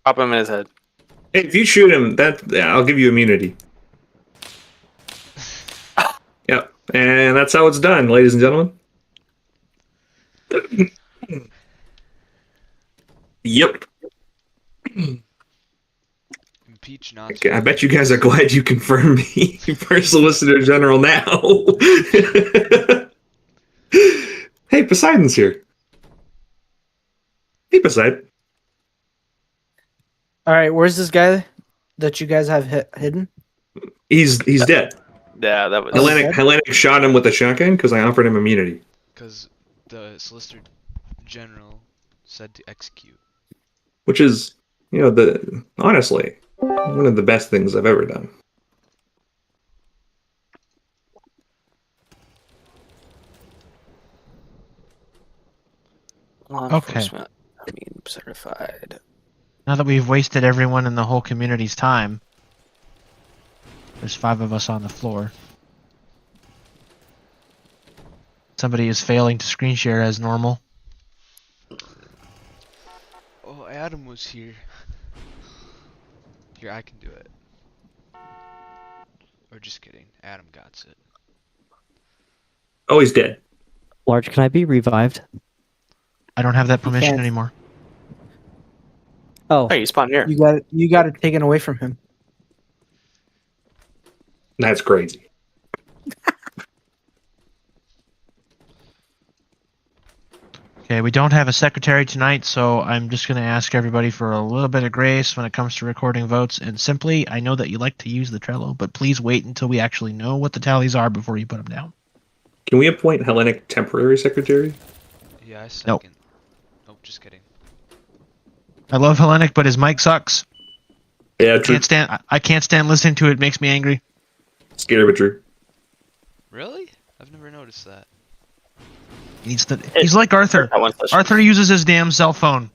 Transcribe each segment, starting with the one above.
Pop him in his head. Hey, if you shoot him, I'll give you immunity. Yep, and that's how it's done, ladies and gentlemen. Yep. Impeach not. Okay, I bet you guys are glad you confirmed me for Solicitor General now. Hey, Poseidon's here. Hey, Poseidon. All right, where's this guy that you guys have hidden? He's dead. Yeah, that was. Hellenic shot him with a shotgun because I offered him immunity. Because the Solicitor General said to execute. Which is, honestly, one of the best things I've ever done. Law Okay. enforcement. I mean, certified. Now that we've wasted everyone in the whole community's time, there's 5 of us on the floor. Somebody is failing to screen share as normal. Oh, Adam was here. Here, I can do it. Or just kidding. Adam got it. Oh, he's dead. Large, can I be revived? I don't have that permission can't. anymore. Oh, Hey, you spawned here. You got it taken away from him. That's crazy. Okay, we don't have a secretary tonight, so I'm just going to ask everybody for a little bit of grace when it comes to recording votes. And simply, I know that you like to use the Trello, but please wait until we actually know what the tallies are before you put them down. Can we appoint Hellenic temporary secretary? Yeah, I second. Nope. Nope, just kidding. I love Hellenic, but his mic sucks. Yeah, true. I can't stand listening to it. It makes me angry. Scary but true. Really? I've never noticed that. He's like Arthur. That one session. Arthur uses his damn cell phone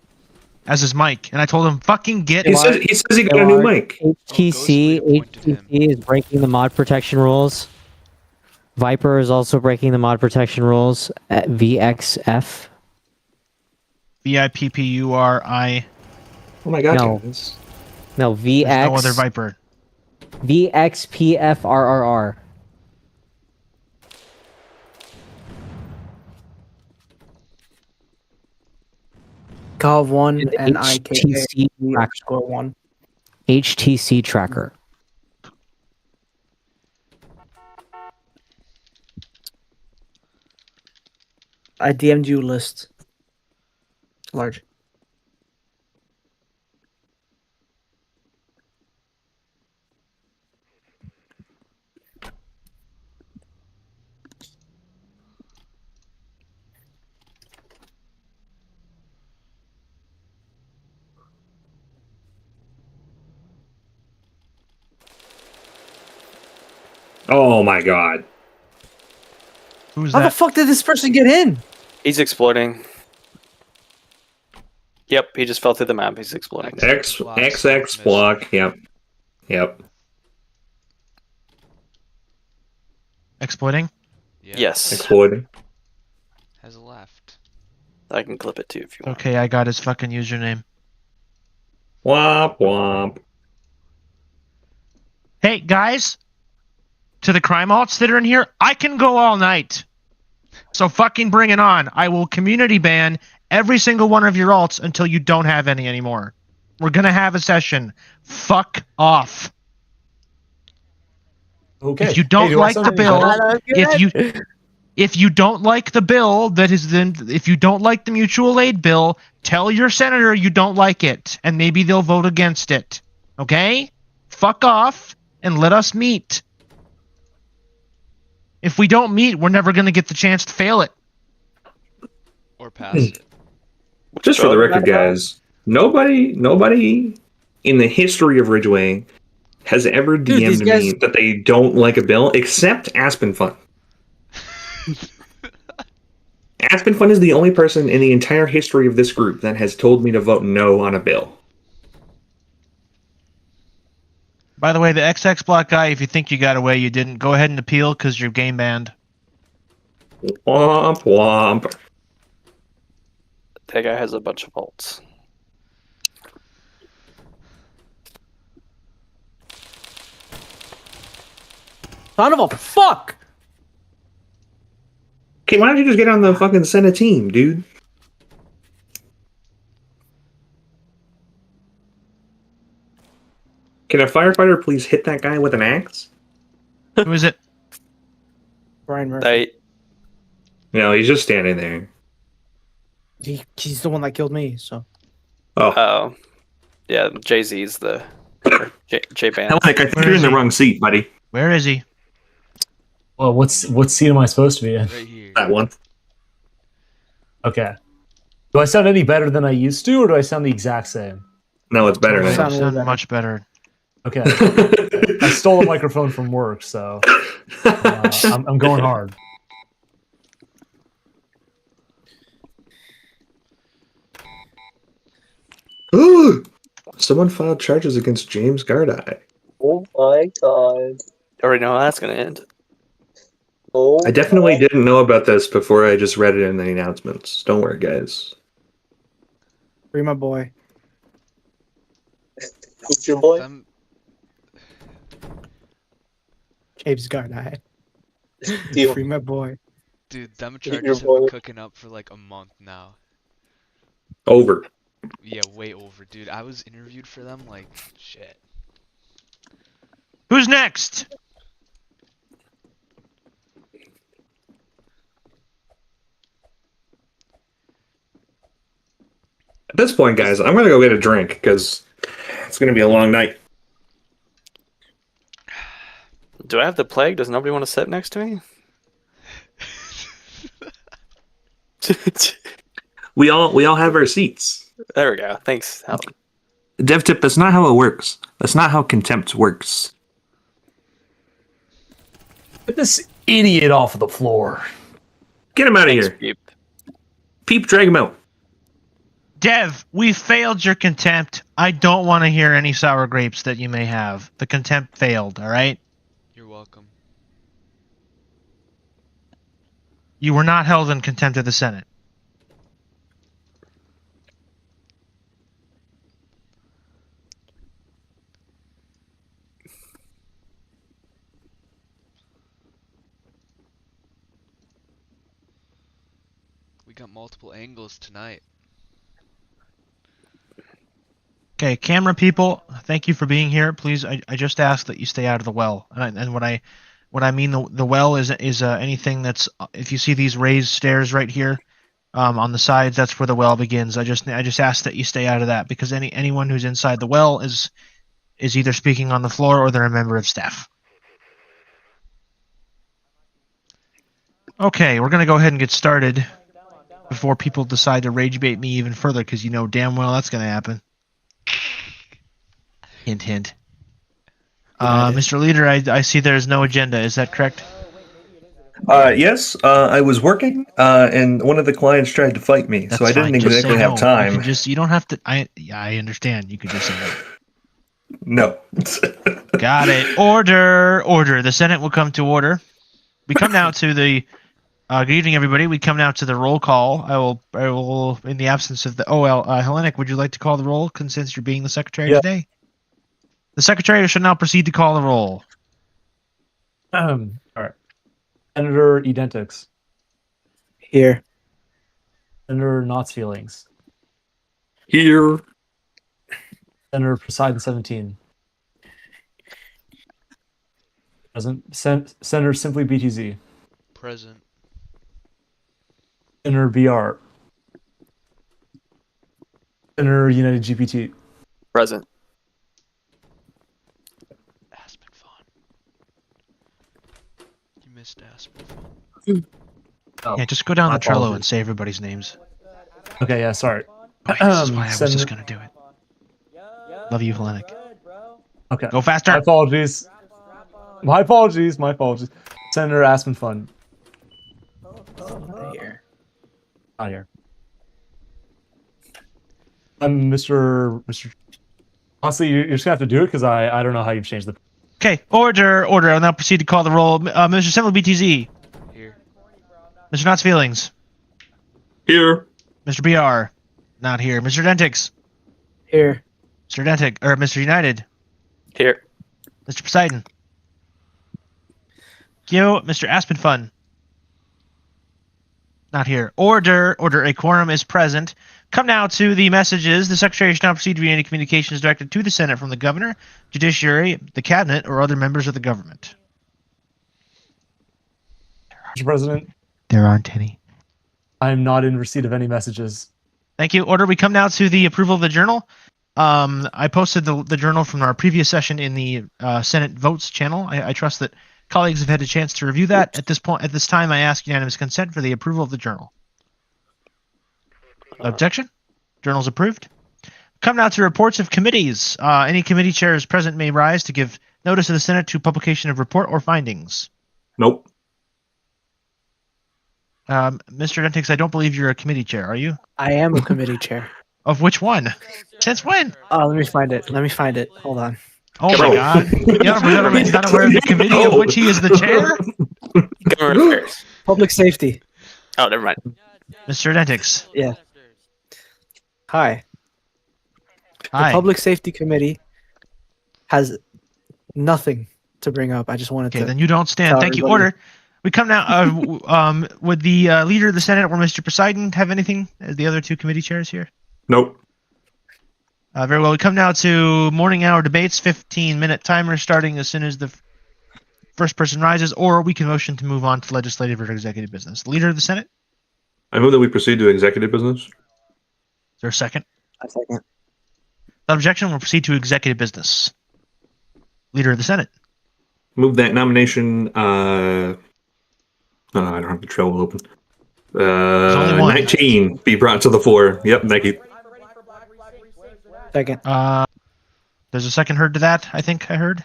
as his mic, and I told him, fucking get He says he got a new mic. HTC is breaking the mod protection rules. Viper is also breaking the mod protection rules at VXF. VIPPURI. Oh my god, No. guys. No, There's no other Viper. VXPFRRR. Cov 1 And and IKA HTC tracker. score 1. HTC tracker. I DM'd you list. Large. Oh my god. Who's How the that? fuck did this person get in? He's exploiting. Yep, he just fell through the map. He's exploiting. XX block. Yep. Exploiting? Yeah. Yes, Exploiting. Has left. I can clip it too if you want. Okay, I got his fucking username. Womp womp. Hey, guys! To the crime alts that are in here, I can go all night. So fucking bring it on. I will community ban every single one of your alts until you don't have any anymore. We're gonna have a session. Fuck off. Okay. If you don't like the bill, if you don't like the bill that is then, if you don't like the mutual aid bill, tell your senator you don't like it, and maybe they'll vote against it. Okay? Fuck off and let us meet. If we don't meet, we're never gonna get the chance to fail it. Or pass it. Just for the record, guys, nobody in the history of Ridgeway has ever DM'd me that they don't like a bill except Aspen Fun. Aspen Fun is the only person in the entire history of this group that has told me to vote no on a bill. By the way, the XX block guy, if you think you got away, you didn't. Go ahead and appeal because you're game banned. Womp womp. That guy has a bunch of bolts. Son of a fuck! Okay, why don't you just get on the fucking Senate team, dude? Can a firefighter please hit that guy with an axe? Who is it? Brian Murphy. No, he's just standing there. He's the one that killed me, so. Oh. Oh, yeah. Jay-Z's the J Band. Hellenic, I think Where you're in is the he? wrong seat, buddy. Where is he? Well, what seat am I supposed to be in? Right here. That one. Okay. Do I sound any better than I used to, or do I sound the exact same? No, it's better You now. Sound way sound better. much better. Okay. I stole a microphone from work, so I'm going hard. Ooh! Someone filed charges against James Gardai. Oh my god. Already know how that's gonna end. Oh, I definitely didn't know about this before I just read it in the announcements. Don't worry, guys. Free my boy. who's your boy? Them, James Garnett. Deal. Free my boy. dude, them Your charges have boy. been cooking up for like a month now. Over. Yeah, way over, dude. I was interviewed for them like shit. Who's next? At this point, guys, I'm gonna go get a drink because it's gonna be a long night. Do I have the plague? Does nobody want to sit next to me? We all have our seats. There we go. Thanks, Helen. Dev tip, that's not how it works. That's not how contempt works. Get this idiot off of the floor. Get him out of Thanks, here. Peep. Peep, drag him out. Dev, we failed your contempt. I don't want to hear any sour grapes that you may have. The contempt failed, all right? You're welcome. You were not held in contempt of the Senate. We got multiple angles tonight. Okay, camera people, thank you for being here. Please, I just ask that you stay out of the well. And what I mean the well is anything that's, if you see these raised stairs right here, on the sides, that's where the well begins. I just ask that you stay out of that because anyone who's inside the well is either speaking on the floor or they're a member of staff. Okay, we're gonna go ahead and get started before people decide to rage bait me even further because you know damn well that's gonna happen. Hint, hint. Mr. Leader, I see there's no agenda. Is that correct? Yes, I was working, and one of the clients tried to fight me, so I didn't Just exactly say have no. time. You don't have to. I understand. You could just say no. No. Got it. Order. The Senate will come to order. We come now to the. Good evening, everybody. We come now to the roll call. I will, in the absence of the. Hellenic, would you like to call the roll, since you're being the secretary today? The secretary should now proceed to call the roll. All right. Senator Edentix. Here. Senator Knott's Feelings. Here. Senator Poseidon 17. Present. Senator Simply BTZ. Present. Senator BR. Senator United GPT. Present. Aspen Fawn. You missed Aspen Fawn. Oh, Yeah, just go down my the Trello apologies. and say everybody's names. Okay, yeah, sorry. Oh, this is why I was Senator- just gonna do it. Love you, Hellenic. Okay. Go faster. My apologies. My apologies. Senator Aspen Fun. Here. Not here. I'm Mr. Honestly, you're just gonna have to do it because I don't know how you've changed the. Okay, order. I'll now proceed to call the roll. Mr. Simply BTZ. Here. Mr. Knott's Feelings. Here. Mr. BR. Not here. Mr. Dentix. Here. Mr. Dentic. Or Mr. United. Here. Mr. Poseidon. Thank you. Mr. Aspenfun. Not here. Order. A quorum is present. Come now to the messages. The Secretary shall not proceed to read any communications directed to the Senate from the Governor, Judiciary, the Cabinet, or other members of the government. Mr. President, There aren't any. I am not in receipt of any messages. Thank you. Order. We come now to the approval of the journal. I posted the journal from our previous session in the Senate Votes channel. I trust that colleagues have had a chance to review that. At this time, I ask unanimous consent for the approval of the journal. Objection? Journal's approved. Come now to reports of committees. Any committee chairs present may rise to give notice of the Senate to publication of report or findings. Nope. Mr. Dentix, I don't believe you're a committee chair, are you? I am a committee chair. Of which one? Since when? Oh, let me find it. Hold on. Oh my God! The Honorable Gentleman is not aware of the committee of which he is the chair. Government affairs. Public safety. Oh, never mind. Mr. Dentix. Yeah. Hi. The Hi. Public Safety Committee has nothing to bring up. I just wanted Okay, to. then you don't stand. tell Thank you. everybody. Order. We come now. Would the leader of the Senate or Mr. Poseidon have anything as the other two committee chairs here? Nope. Very well. We come now to morning hour debates. 15-minute timer starting as soon as the first person rises, or we can motion to move on to legislative or executive business. Leader of the Senate. I move that we proceed to executive business. Is there a second? A second. Without objection, we'll proceed to executive business. Leader of the Senate. Move that nomination. I don't have the trail open. only one. 19 be brought to the floor. Yep, thank you. Second. There's a second heard to that, I think I heard.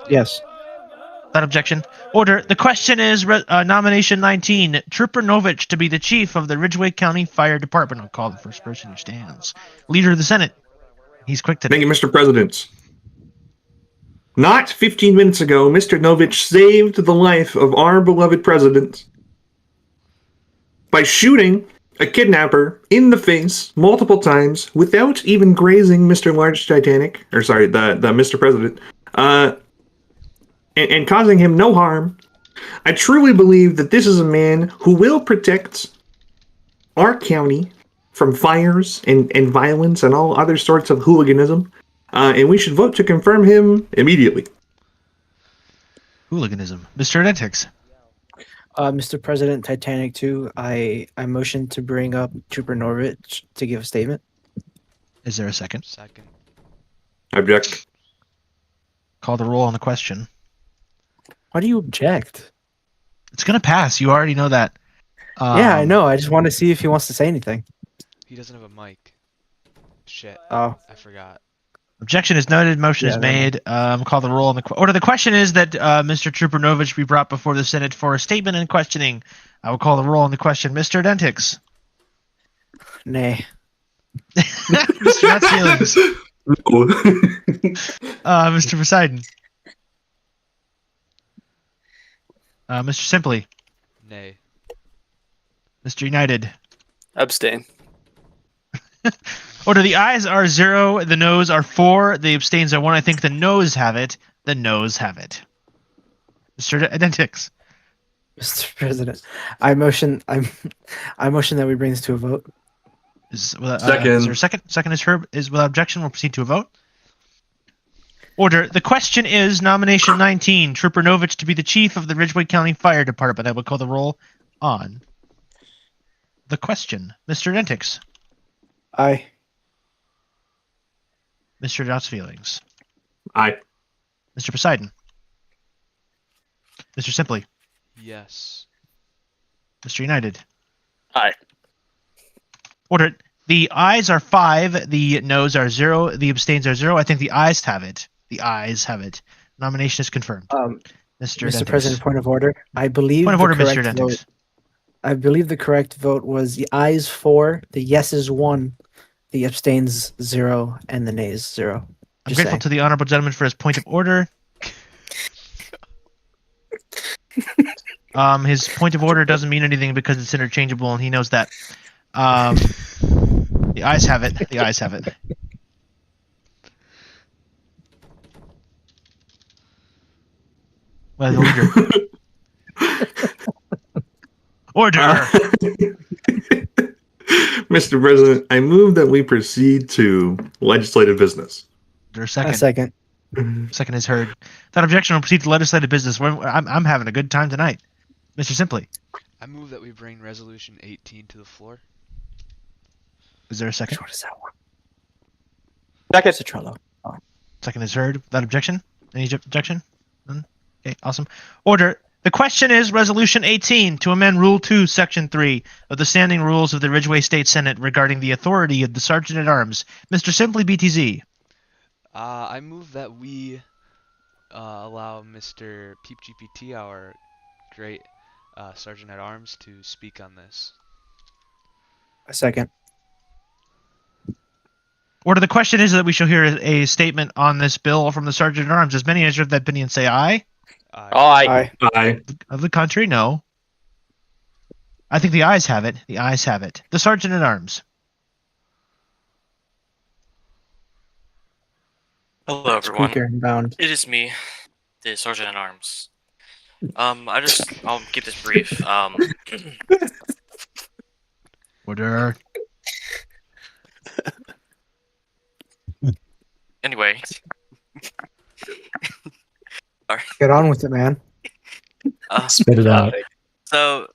Yes. Without objection. Order. The question is nomination 19, Trooper Novich to be the chief of the Ridgeway County Fire Department. I'll call the first person who stands. Leader of the Senate. He's quick today. Thank you, Mr. President. Not 15 minutes ago, Mr. Novich saved the life of our beloved president by shooting a kidnapper in the face multiple times without even grazing Mr. Large Titanic, or sorry, the Mr. President, and causing him no harm. I truly believe that this is a man who will protect our county from fires and violence and all other sorts of hooliganism, and we should vote to confirm him immediately. Hooliganism. Mr. Dentix. Mr. President, Titanic 2, I motion to bring up Trooper Norwich to give a statement. Is there a second? Second. I object. Call the roll on the question. Why do you object? It's going to pass. You already know that. Yeah, I know. I just want to see if he wants to say anything. He doesn't have a mic. Shit. Oh. I forgot. Objection is noted. Motion is Yeah, made. Call the roll on the order. The question is that Mr. Trooper Novich be brought before the Senate for a statement and questioning. I will call the roll on the question. Mr. Dentix. Nay. Mr. Not Feelings. Mr. Poseidon. Mr. Simply. Nay. Mr. United. Abstain. Order. The ayes are 0. The noes are 4. The abstains are 1. I think the noes have it. The noes have it. Mr. Dentix. Mr. President, I motion that we bring this to a vote. Second. Is there a second? Second is Herb. Is without objection. We'll proceed to a vote. Order. The question is nomination 19, Trooper Novich to be the chief of the Ridgeway County Fire Department. I will call the roll on the question. Mr. Dentix. Aye. Mr. Doubt's Feelings. Aye. Mr. Poseidon. Mr. Simply. Yes. Mr. United. Aye. Order. The ayes are 5. The noes are 0. The abstains are 0. I think the ayes have it. The ayes have it. Nomination is confirmed. Mr. Dentix. President, point of order. I believe Point of the order, Mr. correct Dentix. vote. I believe the correct vote was the ayes 4, the yeses 1, the abstains 0, and the nays 0. I'm Just grateful saying. to the honorable gentleman for his point of order. His point of order doesn't mean anything because it's interchangeable, and he knows that. The ayes have it. The ayes have it. Well, the leader. Order. Mr. President, I move that we proceed to legislative business. There a A second. second. Second is heard. Without objection, we'll proceed to legislative business. I'm having a good time tonight. Mr. Simply, I move that we bring Resolution 18 to the floor. is there a second? What is that one? Second. Citrello. Second is heard. Without objection? Any objection? None? Okay, awesome. Order. The question is Resolution 18 to amend Rule 2, Section 3 of the Standing Rules of the Ridgeway State Senate regarding the authority of the Sergeant at Arms. Mr. Simply, BTZ. I move that we allow Mr. Peep GPT, our great Sergeant at Arms, to speak on this. A second. Order. The question is that we shall hear a statement on this bill from the Sergeant at Arms. As many as of that opinion say aye. Aye. Aye. Of the country, no. I think the ayes have it. The ayes have it. The Sergeant at Arms. Hello, everyone. Speaker inbound. It is me, the Sergeant at Arms. I'll keep this brief. Order. Anyway. Get on with it, man. Spit it out. So,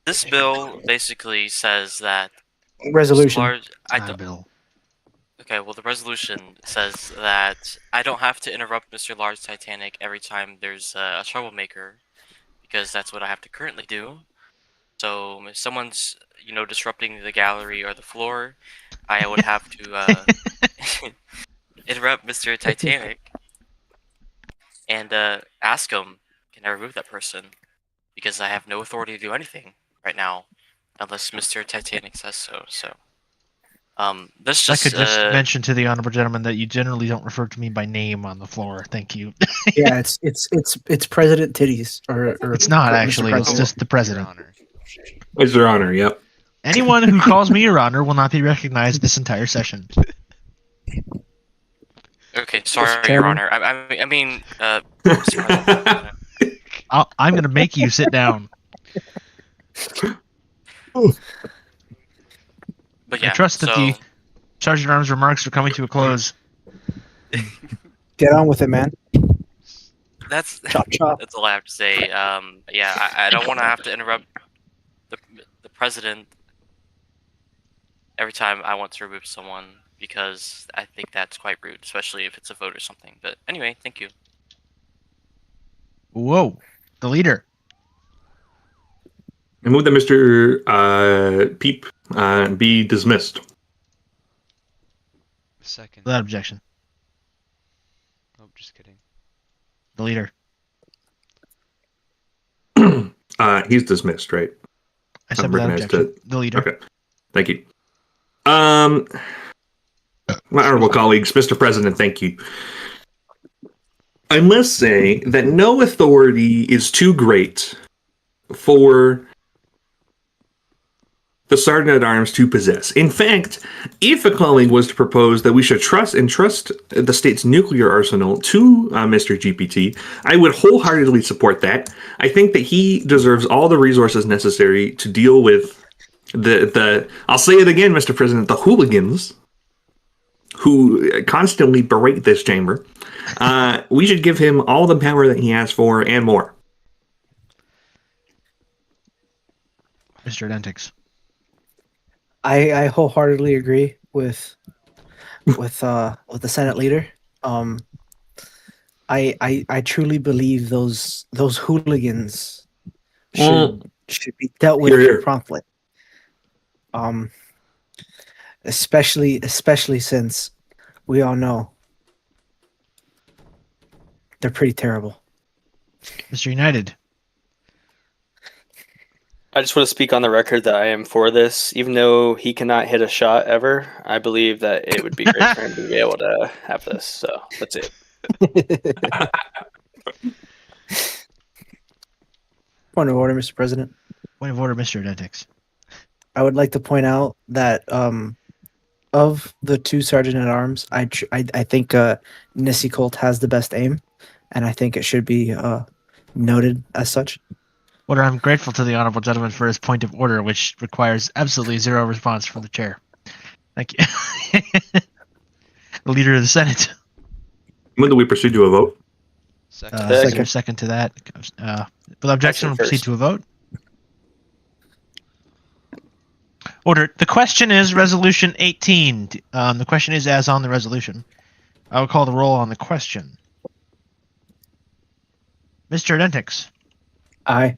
this bill basically says that Resolution. I Not a don't. bill. Okay, well, the resolution says that I don't have to interrupt Mr. Large Titanic every time there's a troublemaker, because that's what I have to currently do. So, if someone's, disrupting the gallery or the floor, I would have to interrupt Mr. Titanic and ask him, can I remove that person? Because I have no authority to do anything right now, unless Mr. Titanic says so. So, this I just could just mention to the honorable gentleman that you generally don't refer to me by name on the floor. Thank you. Yeah, it's President Titties or It's not Mr. actually. It's President. just the president. Your Honor. It's your honor, yep. Anyone who calls me Your Honor will not be recognized this entire session. Okay, sorry, Your Chairman. Honor. I mean, Mr. President. I'm going to make you sit down. But yeah, I trust that so, the Sergeant at Arms remarks are coming to a close. Get on with it, man. that's Chop chop. that's all I have to say. Yeah, I don't want to have to interrupt the president every time I want to remove someone, because I think that's quite rude, especially if it's a vote or something. But anyway, thank you. Whoa. The leader. I move that Mr. Peep be dismissed. Second. Without objection. Oh, just kidding. The leader. He's dismissed, right? I said I'm without recognized objection. The leader. Okay. Thank you. My honorable colleagues, Mr. President, thank you. I must say that no authority is too great for the Sergeant at Arms to possess. In fact, if a colleague was to propose that we should entrust the state's nuclear arsenal to Mr. GPT, I would wholeheartedly support that. I think that he deserves all the resources necessary to deal with the I'll say it again, Mr. President, the hooligans who constantly berate this chamber. We should give him all the power that he asks for and more. Mr. Dentix. I wholeheartedly agree with the Senate leader. I truly believe those hooligans should be dealt with Hear, hear. promptly. Especially since we all know they're pretty terrible. Mr. United. I just want to speak on the record that I am for this. Even though he cannot hit a shot ever, I believe that it would be great for him to be able to have this. So that's it. Point of order, Mr. President. Point of order, Mr. Dentix. I would like to point out that of the two Sergeant at Arms, I think Nissi Colt has the best aim, and I think it should be Noted as such. Order, I'm grateful to the honorable gentleman for his point of order, which requires absolutely zero response from the chair. Thank you. The leader of the Senate. When do we proceed to a vote? Second. Is there a Second. second to that? With objection, we'll proceed first. to a vote. Order. The question is Resolution 18. The question is as on the resolution. I will call the roll on the question. Mr. Dentix. Aye.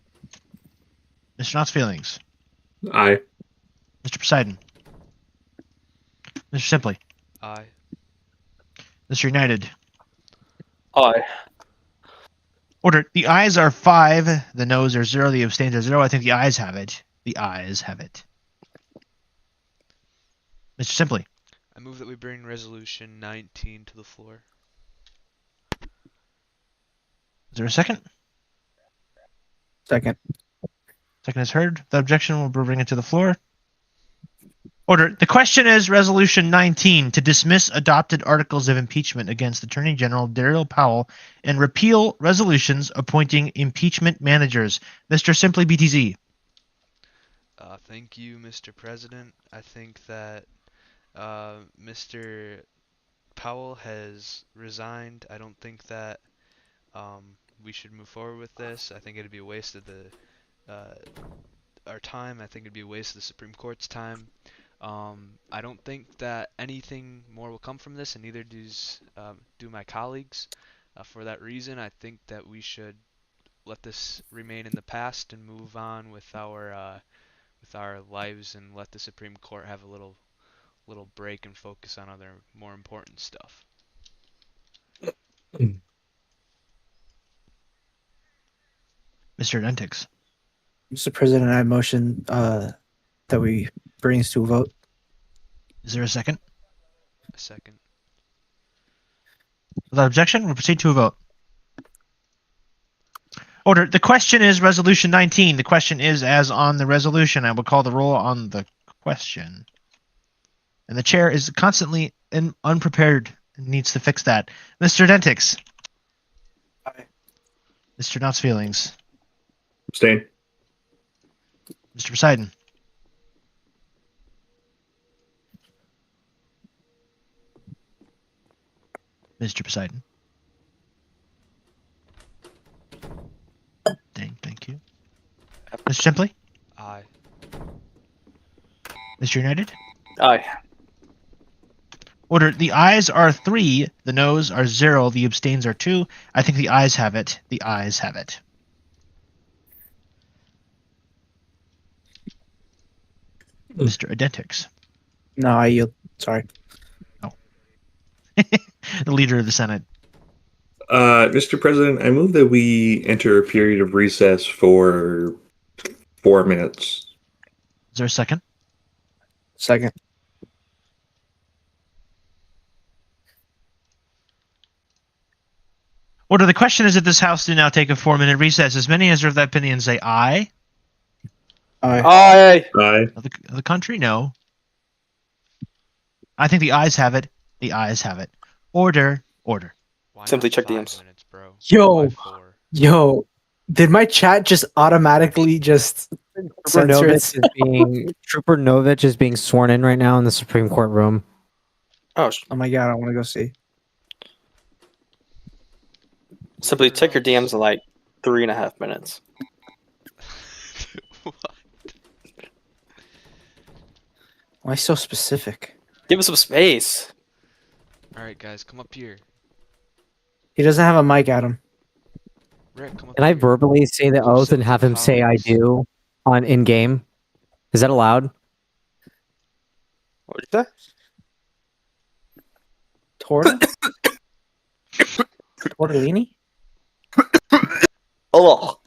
Mr. Knott's Feelings. Aye. Mr. Poseidon. Mr. Simply. Aye. Mr. United. Aye. Order. The ayes are 5. The noes are 0. The abstains are 0. I think the ayes have it. The ayes have it. Mr. Simply. I move that we bring resolution 19 to the floor. Is there a second? Second. Second is heard. The objection will bring it to the floor. Order. The question is Resolution 19 to dismiss adopted articles of impeachment against Attorney General Daryl Powell and repeal resolutions appointing impeachment managers. Mr. Simply BTZ. Thank you, Mr. President. I think that Mr. Powell has resigned. I don't think that we should move forward with this. I think it'd be a waste of our time. I think it'd be a waste of the Supreme Court's time. I don't think that anything more will come from this, and neither do my colleagues. For that reason, I think that we should let this remain in the past and move on with our lives, and let the Supreme Court have a little break and focus on other more important stuff. Mr. Dentix. Mr. President, I motion that we bring this to a vote. Is there a second? A second. Without objection, we'll proceed to a vote. Order. The question is Resolution 19. The question is as on the resolution. I will call the roll on the question. And the chair is constantly unprepared and needs to fix that. Mr. Dentix. Aye. Mr. Knott's Feelings. Abstain. Mr. Poseidon. Mr. Poseidon. Thank you. Mr. Simply. Aye. Mr. United. Aye. Order. The ayes are 3. The noes are 0. The abstains are 2. I think the ayes have it. The ayes have it. Mr. Adentix. No, I yield. Sorry. The leader of the Senate. Mr. President, I move that we enter a period of recess for 4 minutes. Is there a second? Second. Order. The question is that this House do now take a 4-minute recess. As many as are of that opinion say aye. Aye. Aye. Aye. Of the country, no. I think the ayes have it. The ayes have it. Order. Order. Why Simply not check 5 DMs. minutes, bro? Yo. Why 4? Yo, did my chat just automatically just censor it? Trooper Novich is being sworn in right now in the Supreme Court room. Oh, Oh my god, I want to go see. simply check your DMs in like 3.5 minutes. What? Why so specific? Give us some space. Alright, guys, come up here. He doesn't have a mic, Adam. Rick, come up Can I here. verbally say the oath and have him say I do on in game? Is that allowed? What did you say? Torta? Tortellini? Oh.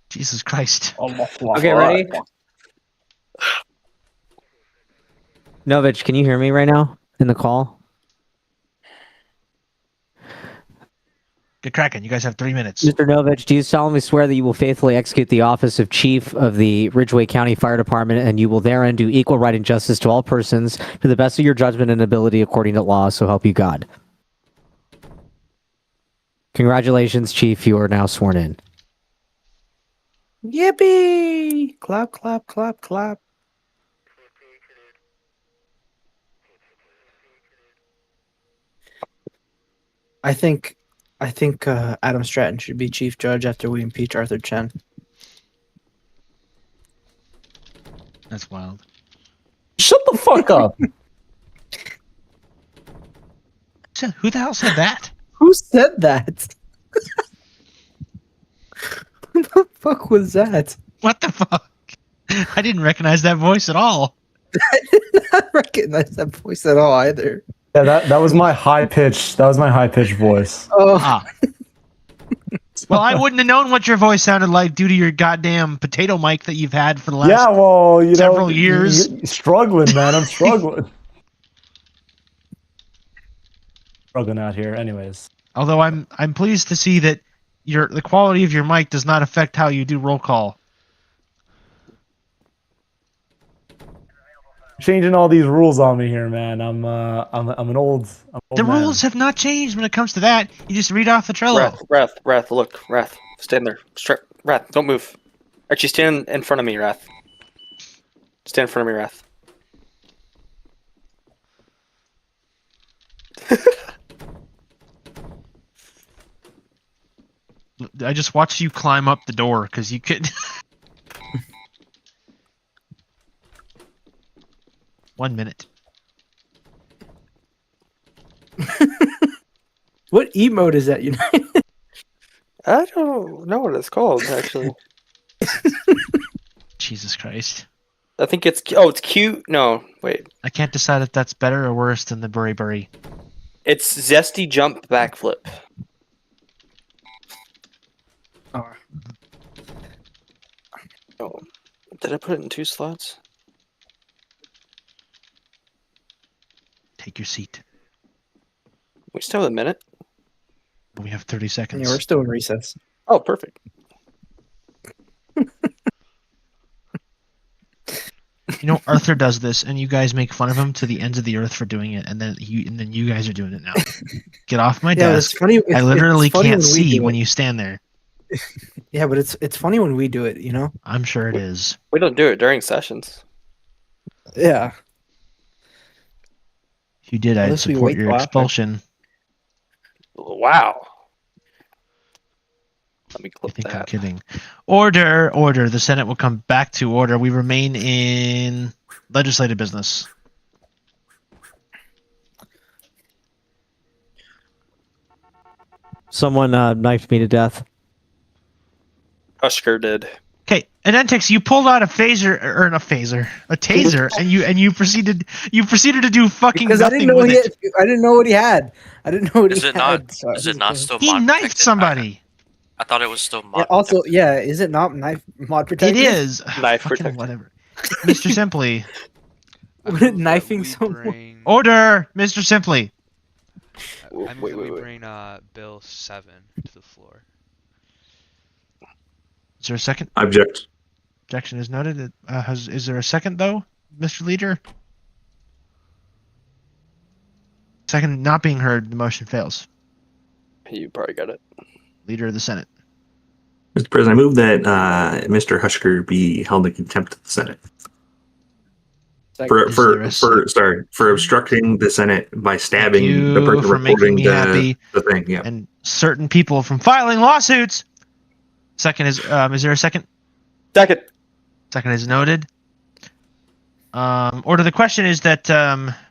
Jesus Christ. Okay, ready? Novich, can you hear me right now in the call? Get cracking. You guys have 3 minutes. Mr. Novich, do you solemnly swear that you will faithfully execute the office of Chief of the Ridgeway County Fire Department and you will therein do equal right and justice to all persons to the best of your judgment and ability according to law, so help you God? Congratulations, Chief. You are now sworn in. Yippee! Clap, clap, clap, clap. I think Adam Stratton should be chief judge after we impeach Arthur Chen. That's wild. Shut the fuck up. Who the hell said that? Who said that? Who the fuck was that? What the fuck? I didn't recognize that voice at all. I did not recognize that voice at all either. Yeah, that was my high pitched voice. Oh, Ah. Well, I wouldn't have known what your voice sounded like due to your goddamn potato mic that you've had for the last Yeah, well, you several know, years. you're struggling, man. I'm struggling. Struggling out here, anyways. Although I'm pleased to see that the quality of your mic does not affect how you do roll call. Changing all these rules on me here, man. I'm an old The man. rules have not changed when it comes to that. You just read off the Trello. Wrath, look, Wrath, stand there. Wrath, don't move. Actually, stand in front of me, Wrath. Stand in front of me, Wrath. I just watched you climb up the door because you could. 1 minute. what emote is that, United? I don't know what it's called, actually. Jesus Christ. I think it's... Oh, it's cute. No, wait. I can't decide if that's better or worse than the Burry Burry. It's Zesty Jump Backflip. Oh, did I put it in 2 slots? Take your seat. We still have a minute. We have 30 seconds. Yeah, we're still in recess. Oh, perfect. You know, Arthur does this, and you guys make fun of him to the ends of the earth for doing it, and then you guys are doing it now. Get off my Yeah, desk. it's funny. I literally it's funny can't when we see do when it. you stand there. Yeah, but it's funny when we do it, you know? I'm sure it is. We don't do it during sessions. Yeah. If you did, I'd Unless we support wait your till after. expulsion. Wow. Let me I clip think I'm that. kidding. Order. The Senate will come back to order. We remain in legislative business. Someone knifed me to death. Husker did. Okay, and Entex, you pulled out a taser, and you proceeded to do fucking Because I nothing didn't know with it. I didn't know what he had. I didn't know what Is he it had. not? so I Is it was not just- still He mod knifed protected? somebody. I thought it was still mod Yeah, also, protected. yeah, is it not knife mod It protected? is. Knife Fucking protected. whatever. Mr. Simply. I What did move that knifing we someone- bring- Order, Mr. Simply. I move Wait, that wait, we wait. bring Bill 7 to the floor. Is there a second? Object. Objection is noted. Is there a second, though, Mr. Leader? Second not being heard, the motion fails. You probably got it. Leader of the Senate. Mr. President, I move that Mr. Husker be held in contempt of the Senate Is there a for obstructing the Senate by stabbing you the person for making reporting me happy. the thing. Yeah. And certain people from filing lawsuits. Second is there a second? Second. Second is noted. Order. The question is that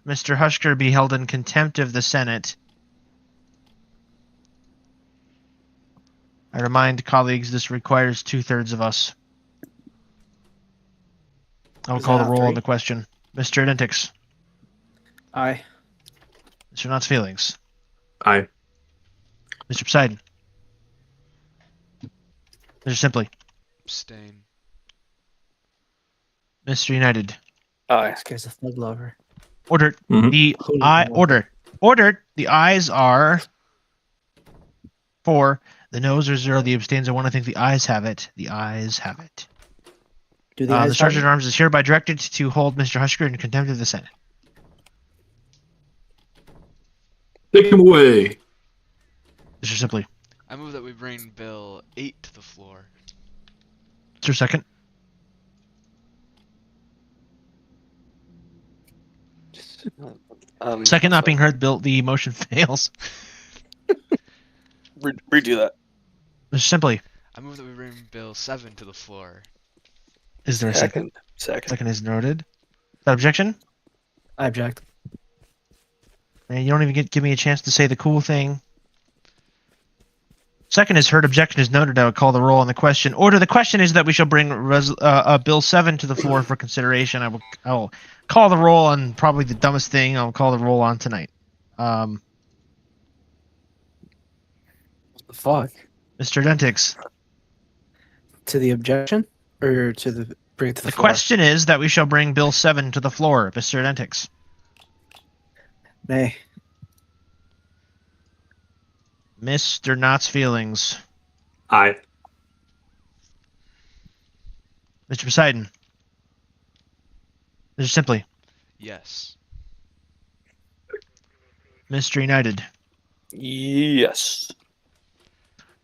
Mr. Husker be held in contempt of the Senate. I remind colleagues this requires 2/3 of us. I will Is call that the not roll on 3? the question. Mr. Identix. Aye. Mr. Knott's Feelings. Aye. Mr. Poseidon. Mr. Simply. Abstain. Mr. United. Aye. This guy's a thug lover. Order. Mhm. The Holy moly. order. Ordered. The ayes are 4. The noes are 0. The abstains are 1. I think the ayes have it. The ayes have it. Do the The eyes Sergeant have at Arms is hereby directed to hold Mr. Husker in contempt of the Senate. Take him away. Mr. Simply. I move that we bring Bill 8 to the floor. Is there a second? Second not being heard, Bill. The motion fails. Redo that. Mr. Simply, I move that we bring Bill 7 to the floor. is there a second? Second. Second is noted. That objection? I object. Man, you don't even give me a chance to say the cool thing. Second is heard. Objection is noted. I would call the roll on the question. Order. The question is that we shall bring Bill 7 to the floor for consideration. I will call the roll on probably the dumbest thing I'll call the roll on tonight. What the fuck? Mr. Dentix. To the objection? Or to the bring it to the The floor? question is that we shall bring Bill 7 to the floor. Mr. Dentix. Nay. Mr. Knott's feelings. Aye. Mr. Poseidon. Mr. Simply. Yes. Mr. United. Yes.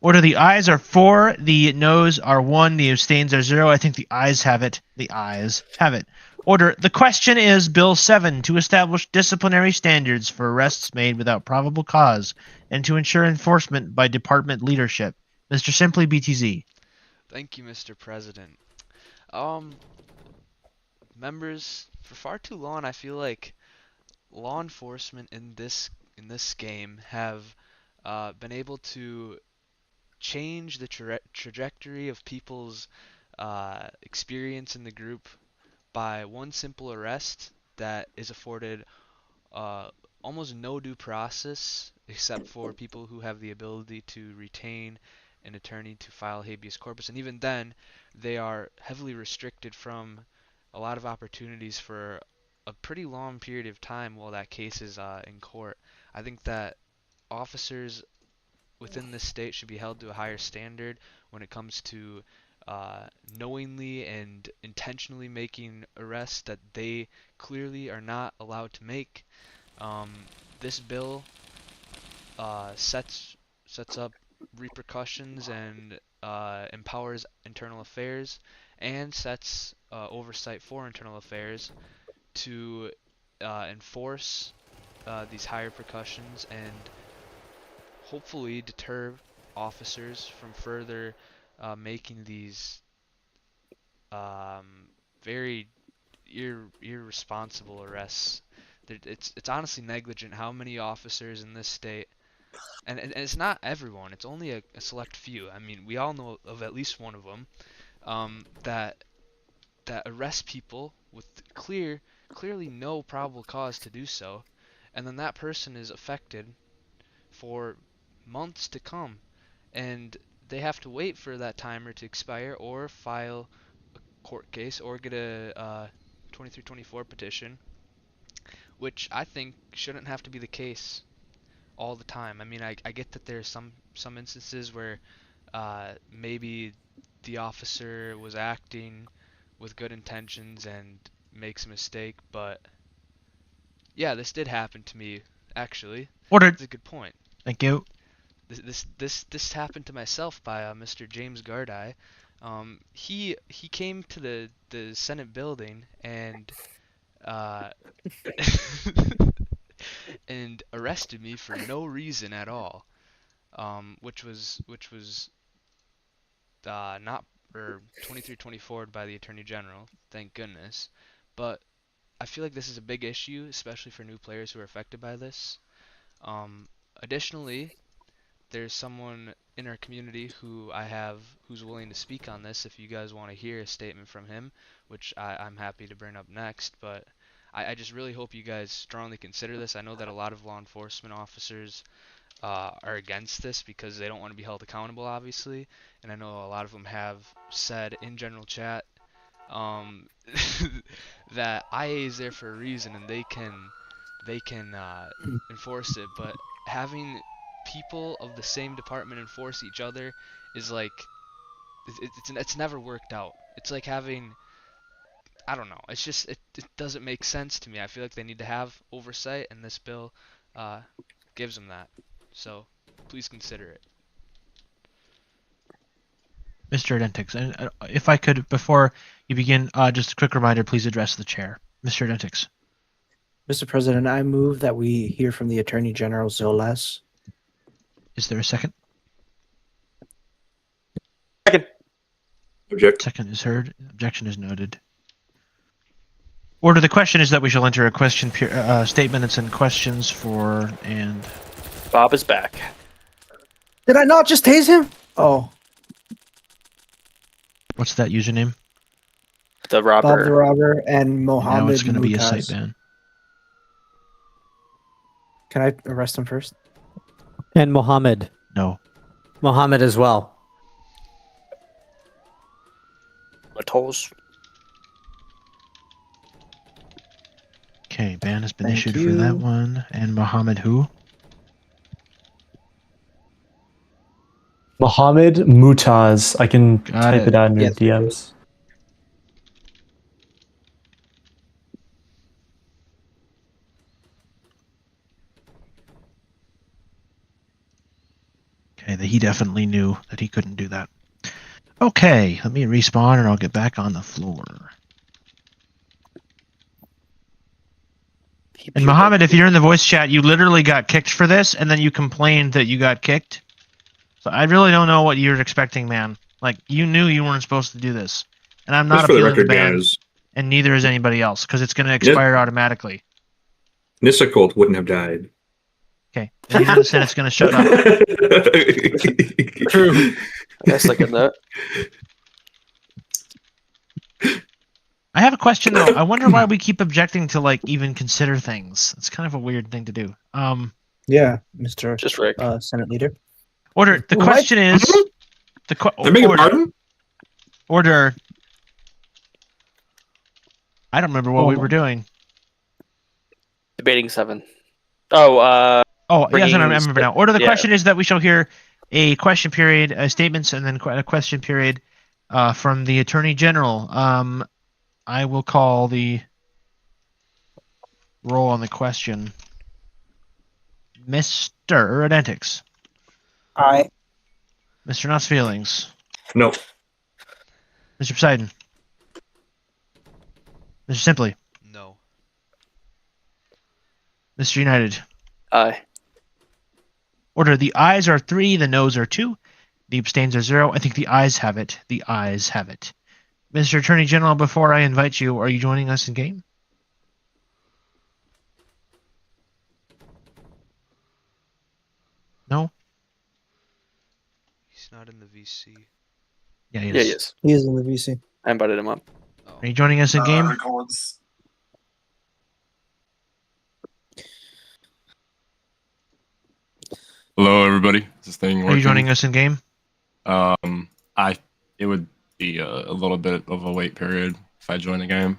Order. The ayes are 4, the noes are 1, the abstains are 0. I think the ayes have it. The ayes have it. Order. The question is Bill 7 to establish disciplinary standards for arrests made without probable cause and to ensure enforcement by department leadership. Mr. Simply, BTZ. Thank you, Mr. President. Members, for far too long, I feel like law enforcement in this game have been able to change the trajectory of people's experience in the group by one simple arrest that is afforded almost no due process except for people who have the ability to retain an attorney to file habeas corpus, and even then they are heavily restricted from a lot of opportunities for a pretty long period of time while that case is in court. I think that officers within this state should be held to a higher standard when it comes to knowingly and intentionally making arrests that they clearly are not allowed to make. This bill sets up repercussions and empowers internal affairs and sets oversight for internal affairs to enforce these higher repercussions and hopefully deter officers from further making these very irresponsible arrests. It's honestly negligent how many officers in this state, and it's not everyone, it's only a select few. I mean, we all know of at least one of them that arrest people with clearly no probable cause to do so, and then that person is affected for months to come, and they have to wait for that timer to expire or file a court case or get a 2324 petition, which I think shouldn't have to be the case all the time. I mean, I get that there's some instances where maybe the officer was acting with good intentions and makes a mistake, but yeah, this did happen to me, actually. Ordered. That's a good point. Thank you. This happened to myself by Mr. James Gardai. He came to the Senate building and and arrested me for no reason at all, which was not 2324 by the Attorney General, thank goodness. But I feel like this is a big issue, especially for new players who are affected by this. Additionally, there's someone in our community who's willing to speak on this if you guys want to hear a statement from him, which I'm happy to bring up next. But I just really hope you guys strongly consider this. I know that a lot of law enforcement officers are against this because they don't want to be held accountable, obviously, and I know a lot of them have said in general chat that IA is there for a reason and they can enforce it, but having people of the same department enforce each other is like it's never worked out. It's like having, I don't know, it's just it doesn't make sense to me. I feel like they need to have oversight, and this bill gives them that. So please consider it. Mr. Dentix, and if I could, before you begin, just a quick reminder, please address the chair. Mr. Dentix. Mr. President, I move that we hear from the Attorney General Zolas. Is there a second? Object. Second is heard. Objection is noted. Order. The question is that we shall enter a question statements and questions for and. Bob is back. Did I not just tase him? Oh, What's that username? The Bob the robber. Robber and Now Mohammed it's going to be a Mutaz. site ban. Can I arrest him first? And Mohammed. No. Mohammed as well. Matos. Okay, ban has been Thank issued for you. that one. And Mohammed who? Mohammed Mutaz. I can Got type it. it out in your Yes. DMs. Okay, he definitely knew that he couldn't do that. Okay, let me respawn and I'll get back on the floor. And Mohammed, if you're in the voice chat, you literally got kicked for this, and then you complained that you got kicked. So I really don't know what you're expecting, man. Like, you knew you weren't supposed to do this. And I'm not Just for the appealing the record, ban, guys, and neither is anybody else, because it's going to expire automatically. Nissacolt wouldn't have died. Okay, and he's innocent, it's going to shut up. True. I second that. I have a question, though. I wonder why we keep objecting to, like, even consider things. It's kind of a weird thing to do. Yeah, Mr. Just Rick. Senate Leader. Order. The What? question is... I beg your pardon? Order. I don't remember what we Oh. were doing. Debating 7. Oh, Oh, yes, Bringing I remember now. Order. The yeah. question is that we shall hear a question period, statements, and then a question period from the Attorney General. I will call the roll on the question. Mr. Identix. Aye. Mr. Knott's Feelings. No. Mr. Poseidon. Mr. Simply. No. Mr. United. aye. Order. The ayes are 3, the noes are 2, the abstains are 0. I think the ayes have it. The ayes have it. Mr. Attorney General, before I invite you, are you joining us in game? No? He's not in the VC. Yeah, he is. Yeah, he is. He is in the VC. I invited him up. Oh. Are you joining us in game? Hello, everybody. Is this thing working? Are you joining us in game? It would be a little bit of a wait period if I join the game.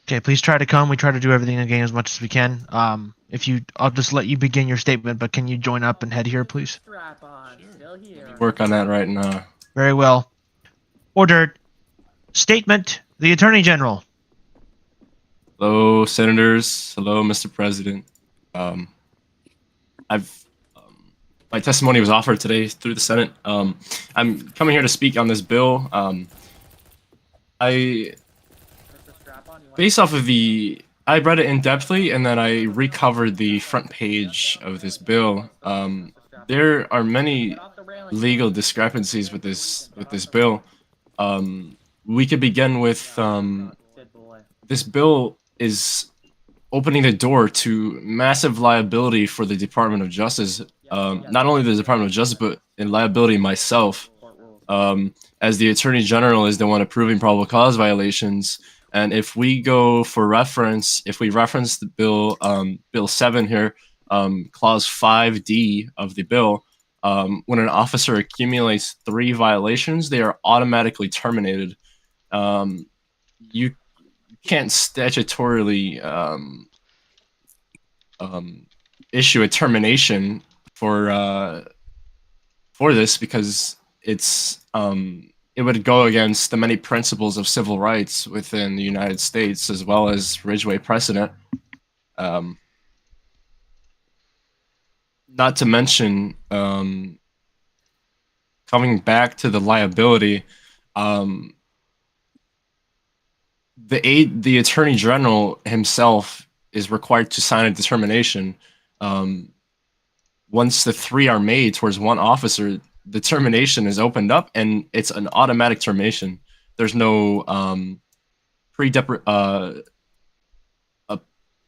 Okay, please try to come. We try to do everything in game as much as we can. I'll just let you begin your statement, but can you join up and head here, please? Work on that right now. Very well. Ordered. Statement. The Attorney General. Hello, senators. Hello, Mr. President. My testimony was offered today through the Senate. I'm coming here to speak on this bill. Based off of I read it in depthly, and then I recovered the front page of this bill. There are many legal discrepancies with this bill. We could begin with this bill is opening the door to massive liability for the Department of Justice. Not only the Department of Justice, but in liability myself, as the Attorney General is the one approving probable cause violations. And if we go for reference, if we reference the bill, Bill 7 here, Clause 5D of the bill, when an officer accumulates 3 violations, they are automatically terminated. You can't statutorily issue a termination for this because it would go against the many principles of civil rights within the United States as well as Ridgeway precedent. Not to mention coming back to the liability, the Attorney General himself is required to sign a determination. Once the 3 are made towards one officer, the termination is opened up, and it's an automatic termination. There's no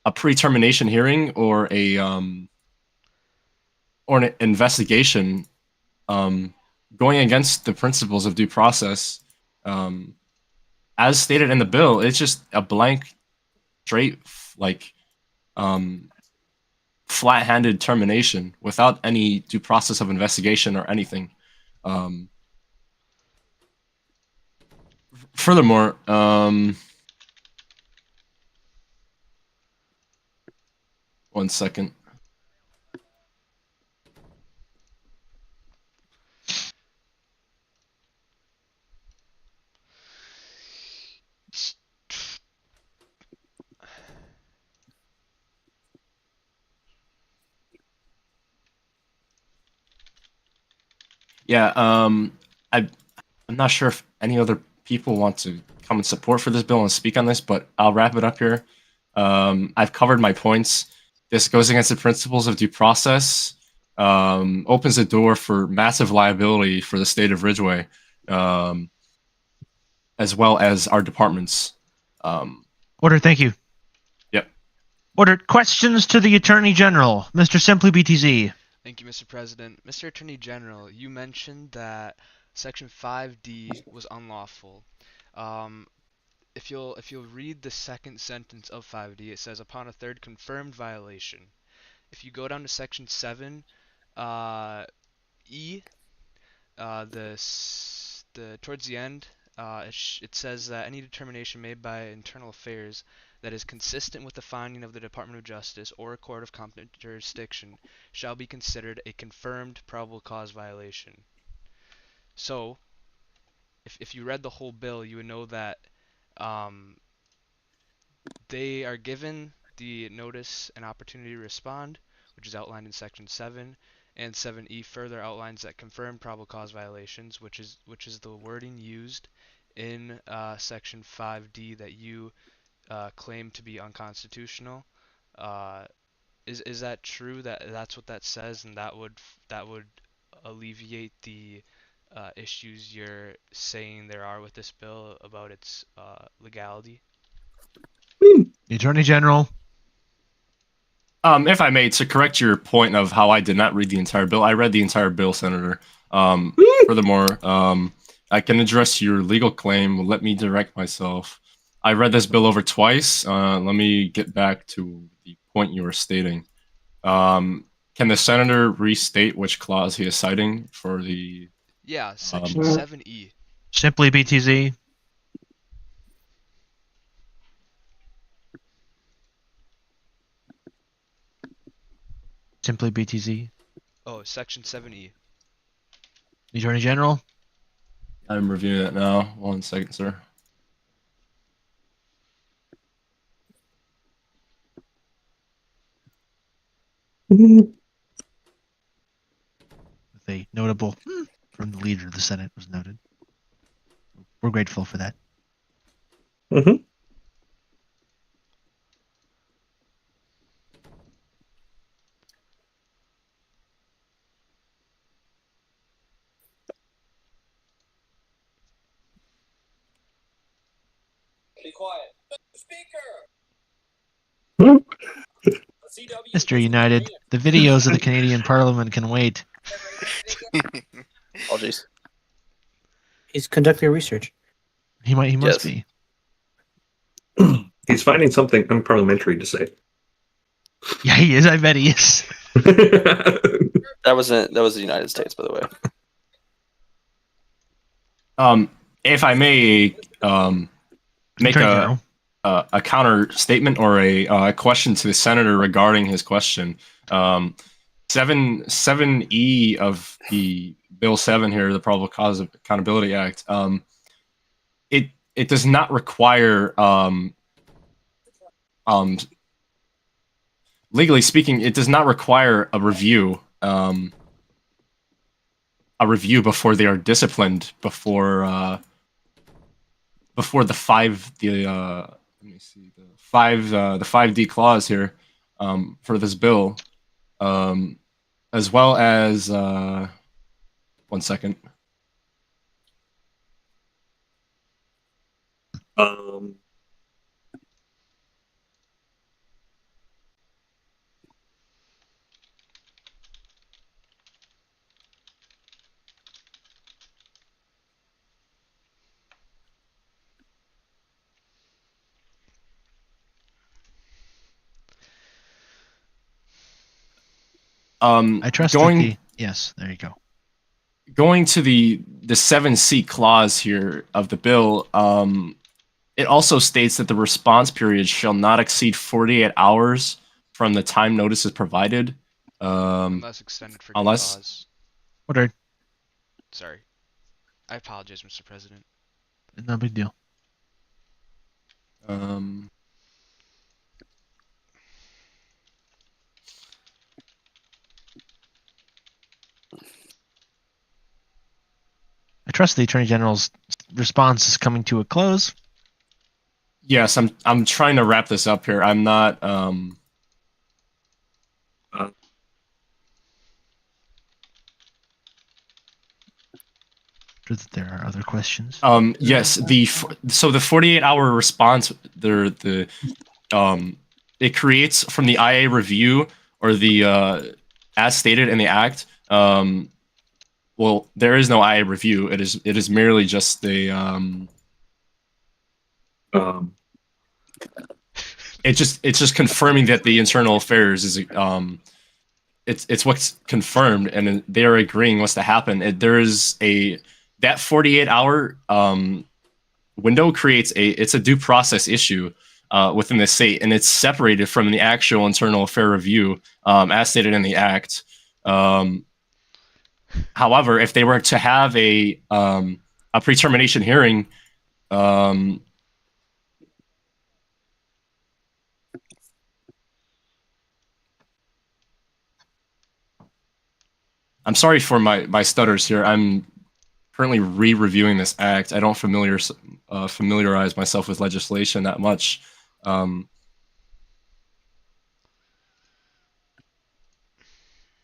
a pre-termination hearing or an investigation going against the principles of due process. As stated in the bill, it's just a blank, straight, flat-handed termination without any due process of investigation or anything. Furthermore, one second. Yeah, I'm not sure if any other people want to come in support for this bill and speak on this, but I'll wrap it up here. I've covered my points. This goes against the principles of due process, opens the door for massive liability for the state of Ridgeway, as well as our departments. Order, thank you. Yep. Order, questions to the Attorney General, Mr. Simply BTZ. Thank you, Mr. President. Mr. Attorney General, you mentioned that Section 5D was unlawful. If you'll read the second sentence of 5D, it says, upon a third confirmed violation. If you go down to Section 7, E, towards the end, it says that any determination made by Internal Affairs that is consistent with the finding of the Department of Justice or a court of competent jurisdiction shall be considered a confirmed probable cause violation. So, if you read the whole bill, you would know that they are given the notice and opportunity to respond, which is outlined in Section 7, and 7E further outlines that confirmed probable cause violations, which is the wording used in Section 5D that you claim to be unconstitutional. Is that true? That's what that says, and that would alleviate the issues you're saying there are with this bill about its legality? The Attorney General. If I may, to correct your point of how I did not read the entire bill, I read the entire bill, Senator. Furthermore, I can address your legal claim. Let me direct myself. I read this bill over twice. Let me get back to the point you were stating. Can the senator restate which clause he is citing for the... Yeah, Section 7E. Simply BTZ. Simply BTZ. Oh, Section 7E. The Attorney General. I'm reviewing it now. 1 second, sir. With a notable from the leader of the Senate was noted. We're grateful for that. Mm-hmm. Be quiet. Speaker! Mr. United, the videos of the Canadian Parliament can wait. Apologies. He's conducting research. He must Yes. be. He's finding something unparliamentary to say. Yeah, he is. I bet he is. That was the United States, by the way. If I may make Attorney General. a counter statement or a question to the senator regarding his question. 7E of the Bill 7 here, the Probable Cause of Accountability Act, it does not require, legally speaking, it does not require a review. a review before they are disciplined. Before the let me see, the 5D clause here for this bill, as well as 1 second. I trust that yes, there you go. Going to the 7C clause here of the bill, it also states that the response period shall not exceed 48 hours from the time notice is provided. Unless extended for good cause. Ordered. Sorry. I apologize, Mr. President. No big deal. I trust the Attorney General's response is coming to a close. Yes, I'm trying to wrap this up here. I'm not There are other questions. Yes, the 48-hour response it creates from the IA review or the as stated in the act. Well, there is no IA review. It is merely just the it's just confirming that the internal affairs is it's what's confirmed, and they're agreeing what's to happen. There is that 48-hour window creates it's a due process issue within the state, and it's separated from the actual internal affair review as stated in the act. However, if they were to have a pre-termination hearing, I'm sorry for my stutters here. I'm currently re-reviewing this act. I don't familiarize myself with legislation that much.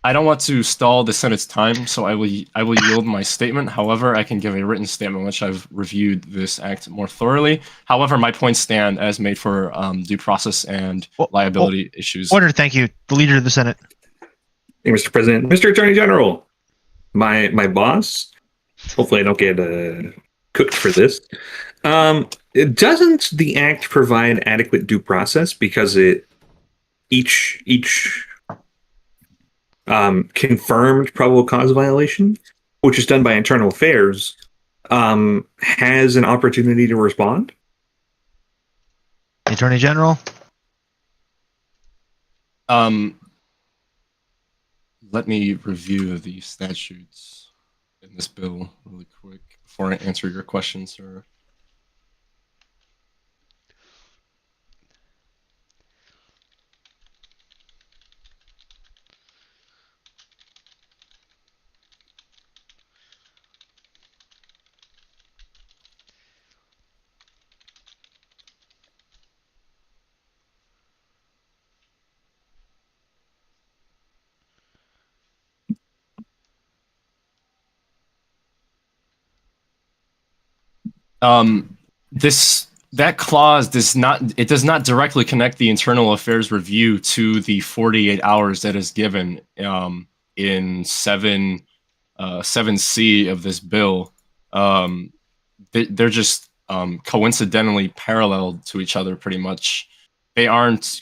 I don't want to stall the Senate's time, so I will yield my statement. However, I can give a written statement which I've reviewed this act more thoroughly. However, my points stand as made for due process and liability issues. Order. Thank you. The Leader of the Senate. Hey, Mr. President, Mr. Attorney General, my boss. Hopefully, I don't get cooked for this. Doesn't the act provide adequate due process because each confirmed probable cause violation, which is done by internal affairs, has an opportunity to respond? The Attorney General. Let me review the statutes in this bill really quick before I answer your question, sir. That clause does not directly connect the internal affairs review to the 48 hours that is given in 7C of this bill. They're just coincidentally parallel to each other pretty much. They aren't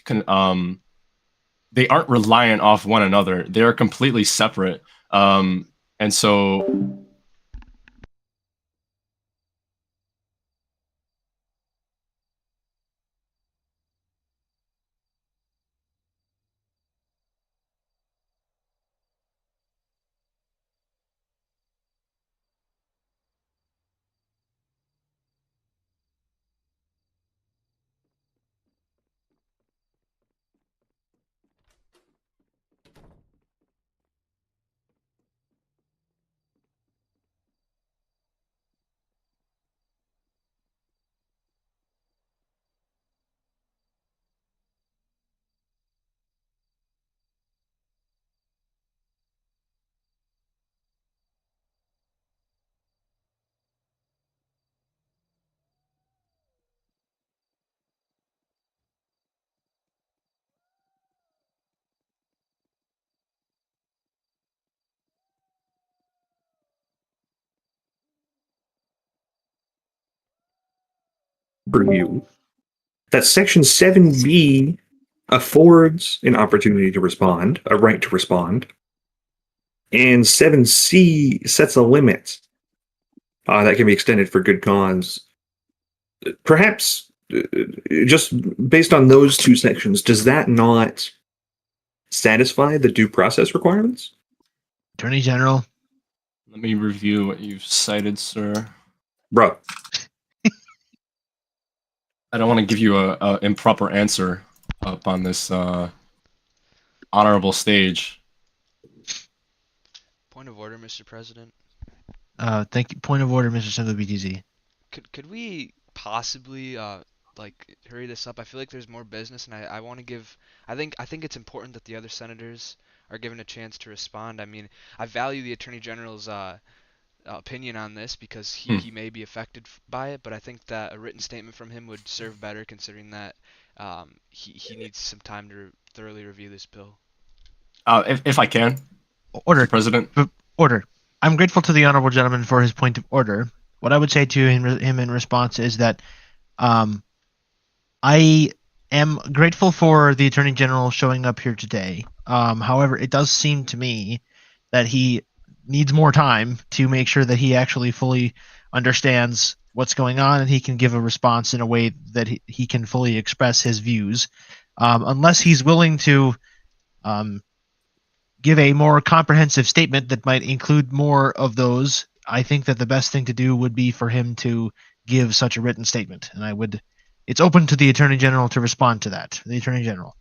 reliant off one another. They are completely separate. And so for you that Section 7B affords an opportunity to respond, a right to respond, and 7C sets a limit that can be extended for good cause. Perhaps, just based on those two sections, does that not satisfy the due process requirements? Attorney General. Let me review what you've cited, sir. Bro. I don't want to give you a improper answer up on this honorable stage. Point of order, Mr. President. Thank you. Point of order, Mr. Senator BTZ. Could we possibly like hurry this up? I feel like there's more business, and I want to give. I think it's important that the other senators are given a chance to respond. I mean, I value the Attorney General's opinion on this because he may be affected by it, but I think that a written statement from him would serve better, considering that he needs some time to thoroughly review this bill. If I can, order, Mr. President. Order. I'm grateful to the honorable gentleman for his point of order. What I would say to him in response is that I am grateful for the Attorney General showing up here today. However, it does seem to me that he needs more time to make sure that he actually fully understands what's going on and he can give a response in a way that he can fully express his views. Unless he's willing to give a more comprehensive statement that might include more of those, I think that the best thing to do would be for him to give such a written statement. And it's open to the Attorney General to respond to that. The Attorney General.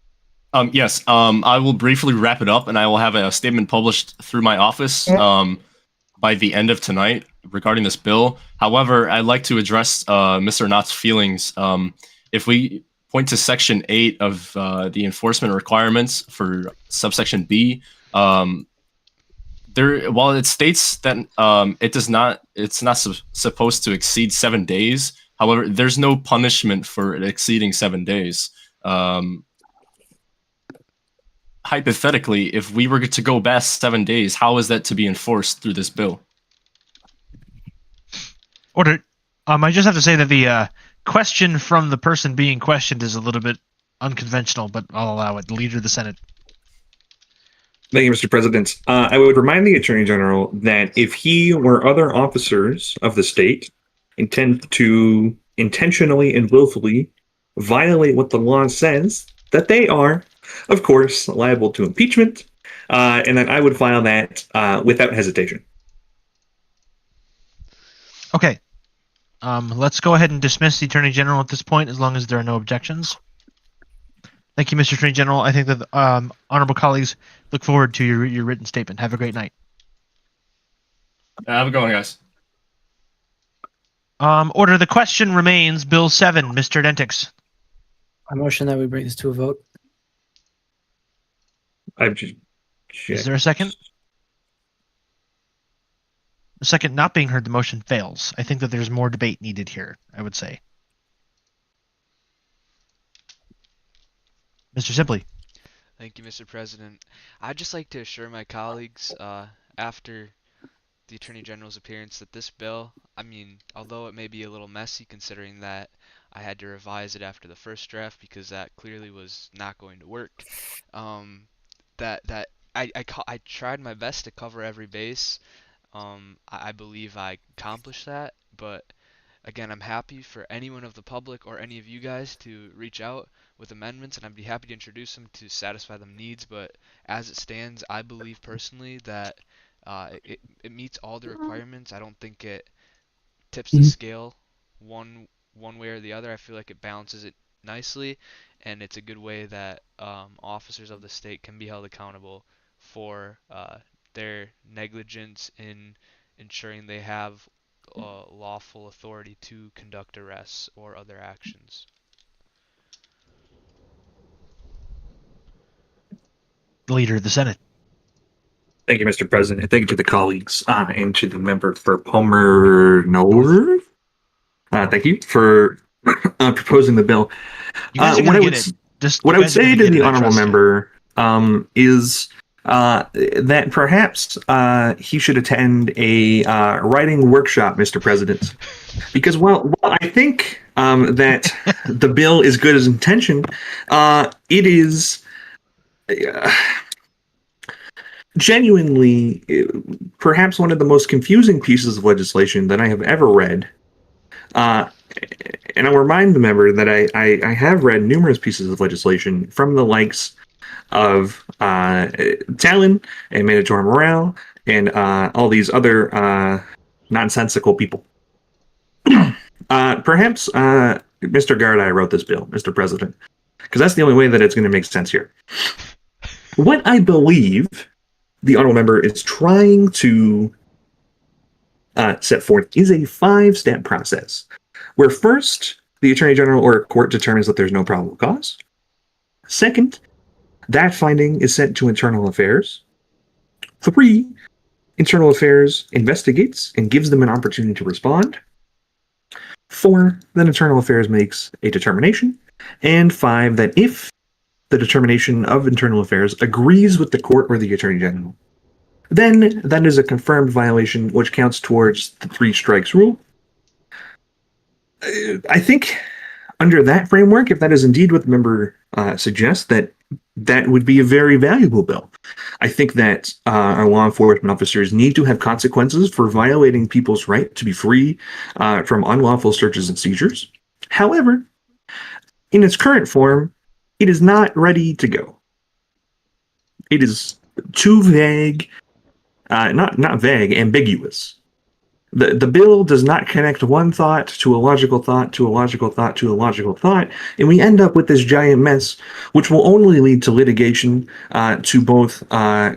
Yes, I will briefly wrap it up, and I will have a statement published through my office by the end of tonight regarding this bill. However, I'd like to address Mr. Knott's feelings. If we point to Section 8 of the enforcement requirements for subsection B, while it states that it's not supposed to exceed 7 days. However, there's no punishment for it exceeding 7 days. Hypothetically, if we were to go past 7 days, how is that to be enforced through this bill? Order. I just have to say that the question from the person being questioned is a little bit unconventional, but I'll allow it. The Leader of the Senate. Thank you, Mr. President. I would remind the Attorney General that if he or other officers of the state intend to intentionally and willfully violate what the law says, that they are, of course, liable to impeachment, and that I would file that without hesitation. Okay. Let's go ahead and dismiss the Attorney General at this point, as long as there are no objections. Thank you, Mr. Attorney General. I think that honorable colleagues look forward to your written statement. Have a great night. Have a good one, guys. Order. The question remains Bill 7, Mr. Dentix. I motion that we bring this to a vote. Is there a second? The second not being heard, the motion fails. I think that there's more debate needed here, I would say. Mr. Simply. Thank you, Mr. President. I'd just like to assure my colleagues, after the Attorney General's appearance, that this bill, I mean, although it may be a little messy considering that I had to revise it after the first draft because that clearly was not going to work, that I tried my best to cover every base. I believe I accomplished that, but again, I'm happy for anyone of the public or any of you guys to reach out with amendments, and I'd be happy to introduce them to satisfy them needs. But as it stands, I believe personally that it meets all the requirements. I don't think it tips the scale one way or the other. I feel like it balances it nicely, and it's a good way that officers of the state can be held accountable for their negligence in ensuring they have lawful authority to conduct arrests or other actions. Leader of the Senate. Thank you, Mr. President. Thank you to the colleagues and to the member for Palmer North. Thank you for proposing the bill. What I would say to the honorable member is that perhaps he should attend a writing workshop, Mr. President, because while I think that the bill is good as intention, it is genuinely perhaps one of the most confusing pieces of legislation that I have ever read. And I'll remind the member that I have read numerous pieces of legislation from the likes of Talon and Mandatory Morale and all these other nonsensical people. Perhaps Mr. Gardai wrote this bill, Mr. President, because that's the only way that it's going to make sense here. What I believe the honorable member is trying to set forth is a 5-step process, where first, the Attorney General or a court determines that there's no probable cause. Second, that finding is sent to Internal Affairs. 3, Internal Affairs investigates and gives them an opportunity to respond. 4, then Internal Affairs makes a determination. And 5, that if the determination of Internal Affairs agrees with the court or the Attorney General, then that is a confirmed violation which counts towards the 3 strikes rule. I think under that framework, if that is indeed what the member suggests, that would be a very valuable bill. I think that our law enforcement officers need to have consequences for violating people's right to be free from unlawful searches and seizures. However, in its current form, it is not ready to go. It is too vague, not vague, ambiguous. The bill does not connect one thought to a logical thought to a logical thought to a logical thought, and we end up with this giant mess, which will only lead to litigation to both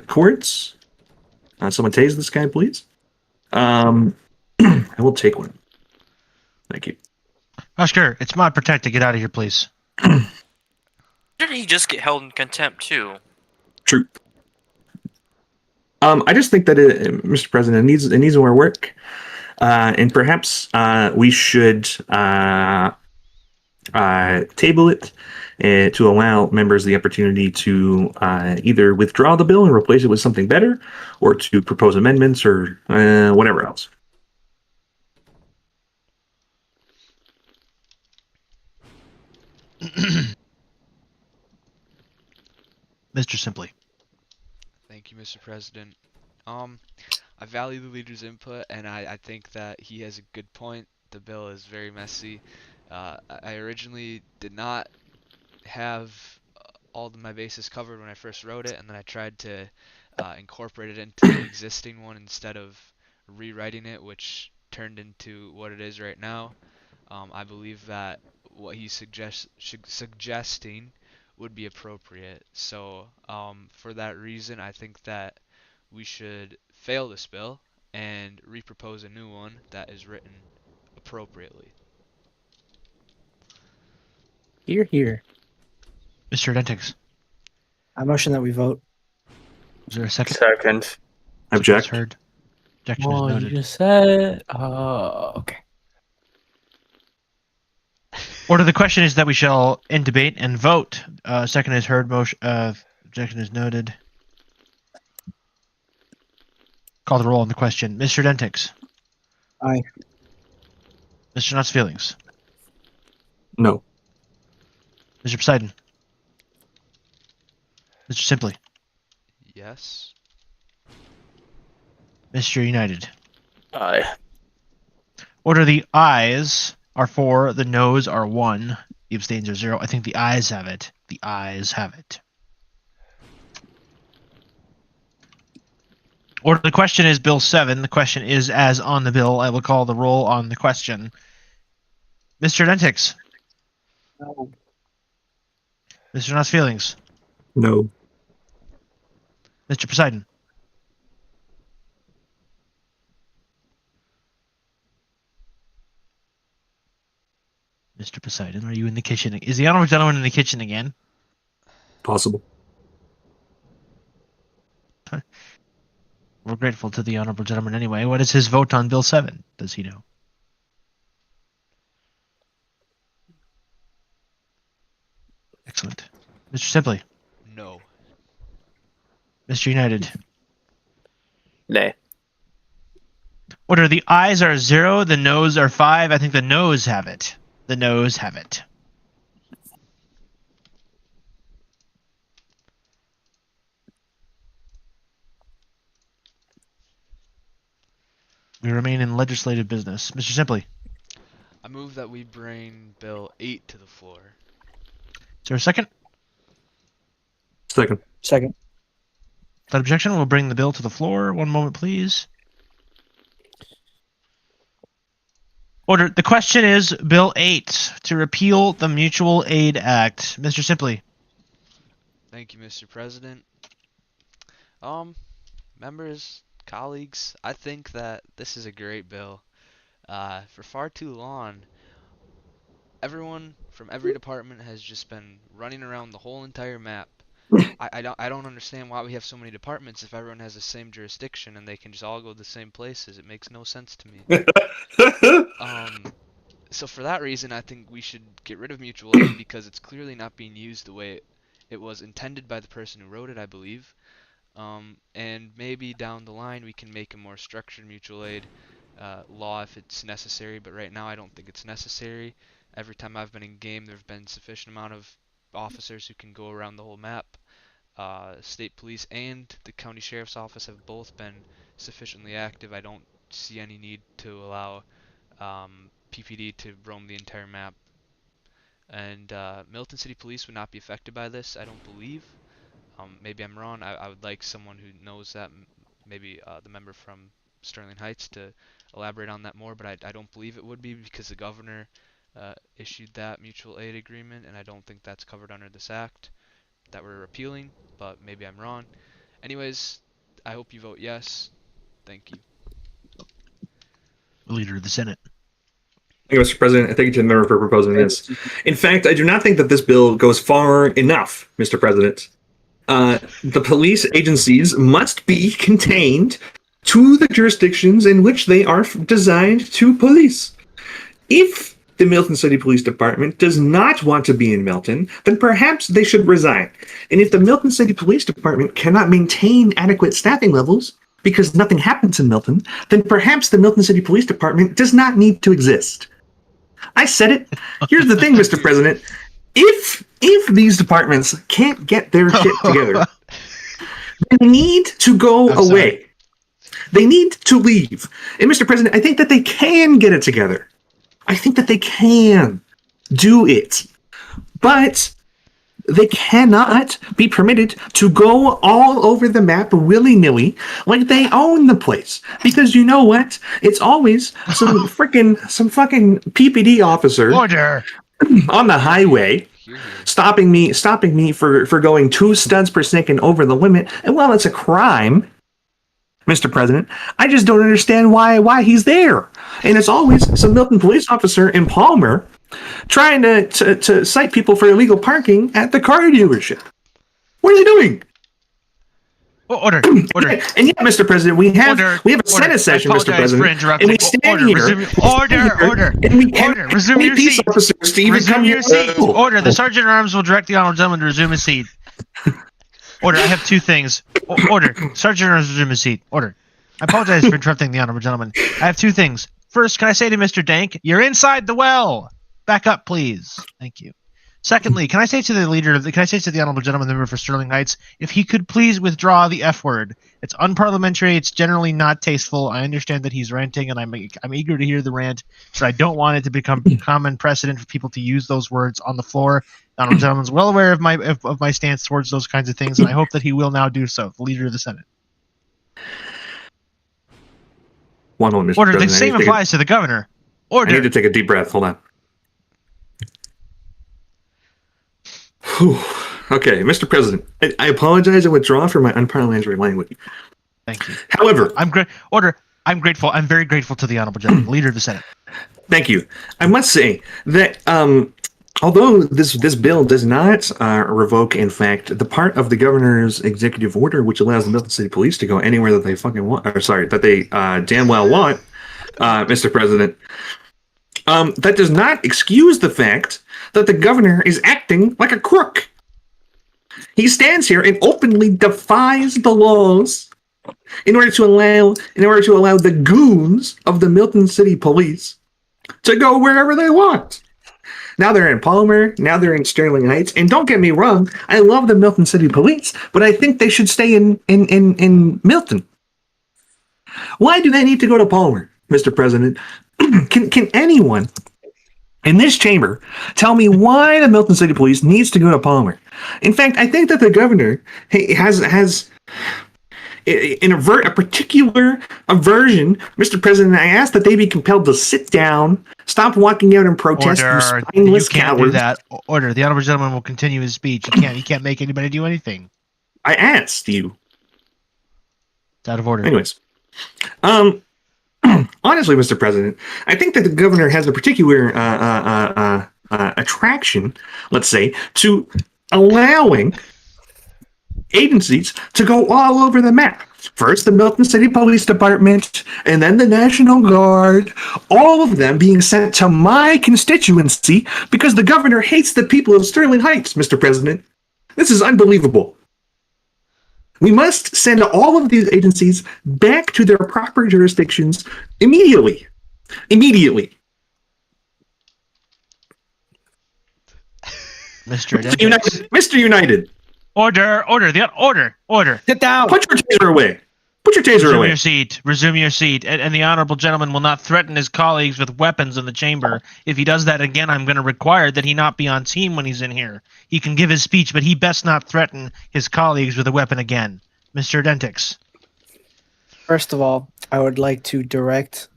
courts. Someone tase this guy, please. I will take one. Thank you. Oscar, it's my protect to get out of here, please. Didn't he just get held in contempt too? True. I just think that Mr. President, it needs more work, and perhaps we should table it to allow members the opportunity to either withdraw the bill and replace it with something better, or to propose amendments or whatever else. Mr. Simply. Thank you, Mr. President. I value the leader's input, and I think that he has a good point. The bill is very messy. I originally did not have all of my bases covered when I first wrote it, and then I tried to incorporate it into the existing one instead of rewriting it, which turned into what it is right now. I believe that what he's suggesting would be appropriate. So for that reason, I think that we should fail this bill and repropose a new one that is written appropriately. Here, here. Mr. Dentix. I motion that we vote. Is there a second? Second. Object. Heard. Objection is Oh, noted. you just said. Oh, okay. Order the question is that we shall end debate and vote. Second is heard. Motion. Objection is noted. Call the roll on the question. Mr. Dentix. Aye. Mr. Knott's Feelings. No. Mr. Poseidon. Mr. Simply. Yes. Mr. United. Aye. Order the ayes are 4, the noes are 1, the abstains are 0. I think the ayes have it. The ayes have it. Order the question is Bill 7. The question is as on the bill. I will call the roll on the question. Mr. Dentix. No. Mr. Knott's Feelings. No. Mr. Poseidon. Mr. Poseidon, are you in the kitchen? Is the honorable gentleman in the kitchen again? Possible. We're grateful to the honorable gentleman anyway. What is his vote on Bill 7? Does he know? Excellent. Mr. Simply. No. Mr. United. Nay. Order the ayes are 0, the noes are 5. I think the noes have it. The noes have it. We remain in legislative business. Mr. Simply, I move that we bring Bill 8 to the floor. is there a second? Second. Second. Without objection, we'll bring the bill to the floor. One moment, please. Order. The question is Bill 8 to repeal the Mutual Aid Act. Mr. Simply. Thank you, Mr. President. Members, colleagues, I think that this is a great bill. For far too long, everyone from every department has just been running around the whole entire map. I don't understand why we have so many departments if everyone has the same jurisdiction and they can just all go to the same places. It makes no sense to me. So for that reason, I think we should get rid of mutual aid because it's clearly not being used the way it was intended by the person who wrote it, I believe. And maybe down the line we can make a more structured mutual aid law if it's necessary, but right now I don't think it's necessary. Every time I've been in game, there have been sufficient amount of officers who can go around the whole map. State police and the county sheriff's office have both been sufficiently active. I don't see any need to allow PPD to roam the entire map. And Milton City Police would not be affected by this, I don't believe. Maybe I'm wrong. I would like someone who knows that, maybe the member from Sterling Heights, to elaborate on that more, but I don't believe it would be because the governor issued that mutual aid agreement, and I don't think that's covered under this act that we're repealing, but maybe I'm wrong. Anyways, I hope you vote yes. Thank you. Leader of the Senate. Thank you, Mr. President. Thank you to the member for proposing this. In fact, I do not think that this bill goes far enough, Mr. President. The police agencies must be contained to the jurisdictions in which they are designed to police. If the Milton City Police Department does not want to be in Milton, then perhaps they should resign. And if the Milton City Police Department cannot maintain adequate staffing levels because nothing happens in Milton, then perhaps the Milton City Police Department does not need to exist. I said it. Here's the thing, Mr. President. If these departments can't get their shit together, they need to go away. They need to leave. And Mr. President, I think that they can get it together. I think that they can do it. But they cannot be permitted to go all over the map willy-nilly like they own the place. Because you know what? It's always some fucking PPD officer on the highway stopping me for going 2 studs per second over the limit. And while it's a crime, Mr. President, I just don't understand why he's there. And it's always some Milton police officer in Palmer trying to cite people for illegal parking at the car dealership. What are they doing? Order. And yet, Mr. President, we have a Senate session, Mr. President, and we stand here. Order. Resume your seat. Resume your seat. Order. The Sergeant at Arms will direct the honorable gentleman to resume his seat. Order. I have 2 things. Order. Sergeant at Arms, resume his seat. Order. I apologize for interrupting the honorable gentleman. I have 2 things. First, can I say to Mr. Dank, you're inside the well. Back up, please. Thank you. Secondly, can I say to the honorable gentleman, the member for Sterling Heights, if he could please withdraw the F word. It's unparliamentary. It's generally not tasteful. I understand that he's ranting, and I'm eager to hear the rant, but I don't want it to become common precedent for people to use those words on the floor. The honorable gentleman's well aware of my stance towards those kinds of things, and I hope that he will now do so. The leader of the Senate. One moment, Mr. Order. President. The same applies to the governor. Order. I need to take a deep breath. Hold on. Whew. Okay, Mr. President, I apologize and withdraw from my unparliamentary language. Thank you. However, I'm grateful. I'm very grateful to the honorable gentleman, leader of the Senate. Thank you. I must say that although this bill does not revoke, in fact, the part of the governor's executive order which allows the Milton City Police to go anywhere that they fucking want, that they damn well want, Mr. President, that does not excuse the fact that the governor is acting like a crook. He stands here and openly defies the laws in order to allow the goons of the Milton City Police to go wherever they want. Now they're in Palmer. Now they're in Sterling Heights. And don't get me wrong, I love the Milton City Police, but I think they should stay in Milton. Why do they need to go to Palmer, Mr. President? Can anyone in this chamber tell me why the Milton City Police needs to go to Palmer? In fact, I think that the governor has a particular aversion, Mr. President. I ask that they be compelled to sit down, stop walking out and protest. Order. You can't do that. Order. The honorable gentleman will continue his speech. He can't make anybody do anything. I asked you. It's out of order. Anyways, honestly, Mr. President, I think that the governor has a particular attraction, let's say, to allowing agencies to go all over the map. First, the Milton City Police Department, and then the National Guard, all of them being sent to my constituency because the governor hates the people of Sterling Heights, Mr. President. This is unbelievable. We must send all of these agencies back to their proper jurisdictions immediately. Immediately. Mr. United. Mr. United. Order. Sit down. Put your taser away. Put your taser away. Resume your seat. And the honorable gentleman will not threaten his colleagues with weapons in the chamber. If he does that again, I'm going to require that he not be on team when he's in here. He can give his speech, but he best not threaten his colleagues with a weapon again. Mr. Dentix. First of all, I would like to direct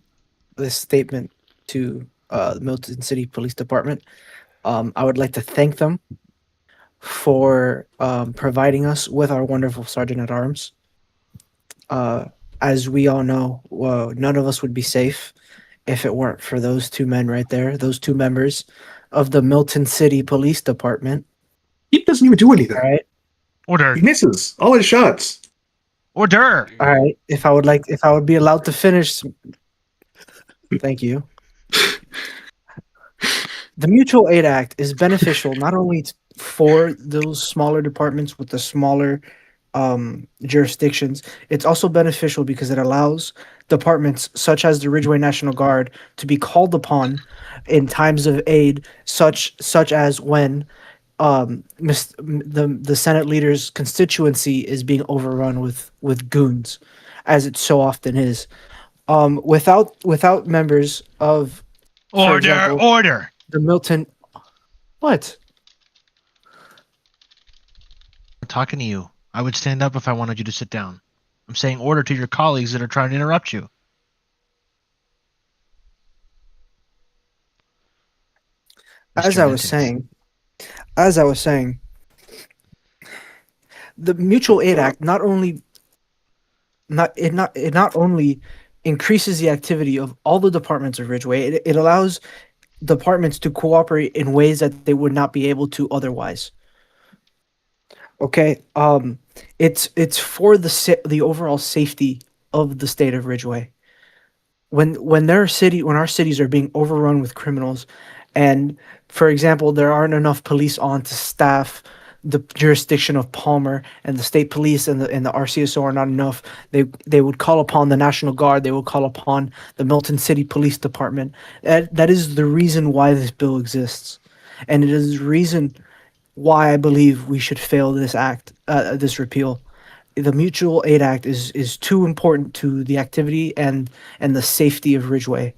this statement to the Milton City Police Department. I would like to thank them for providing us with our wonderful Sergeant at Arms. As we all know, none of us would be safe if it weren't for those two men right there, those two members of the Milton City Police Department. He doesn't even do anything. All right. Order. He misses all his shots. Order. All right. If I would be allowed to finish. Thank you. The Mutual Aid Act is beneficial not only for those smaller departments with the smaller jurisdictions, it's also beneficial because it allows departments such as the Ridgeway National Guard to be called upon in times of aid, such as when the Senate leader's constituency is being overrun with goons, as it so often is. Without members of, for example, order. The Milton. What? I'm talking to you. I would stand up if I wanted you to sit down. I'm saying order to your colleagues that are trying to interrupt you. As I was saying, the Mutual Aid Act not only increases the activity of all the departments of Ridgeway, it allows departments to cooperate in ways that they would not be able to otherwise. Okay, it's for the overall safety of the state of Ridgeway. When our cities are being overrun with criminals, and for example, there aren't enough police on to staff the jurisdiction of Palmer, and the state police and the RCSO are not enough, they would call upon the National Guard, they would call upon the Milton City Police Department. That is the reason why this bill exists, and it is the reason why I believe we should fail this act, this repeal. The Mutual Aid Act is too important to the activity and the safety of Ridgeway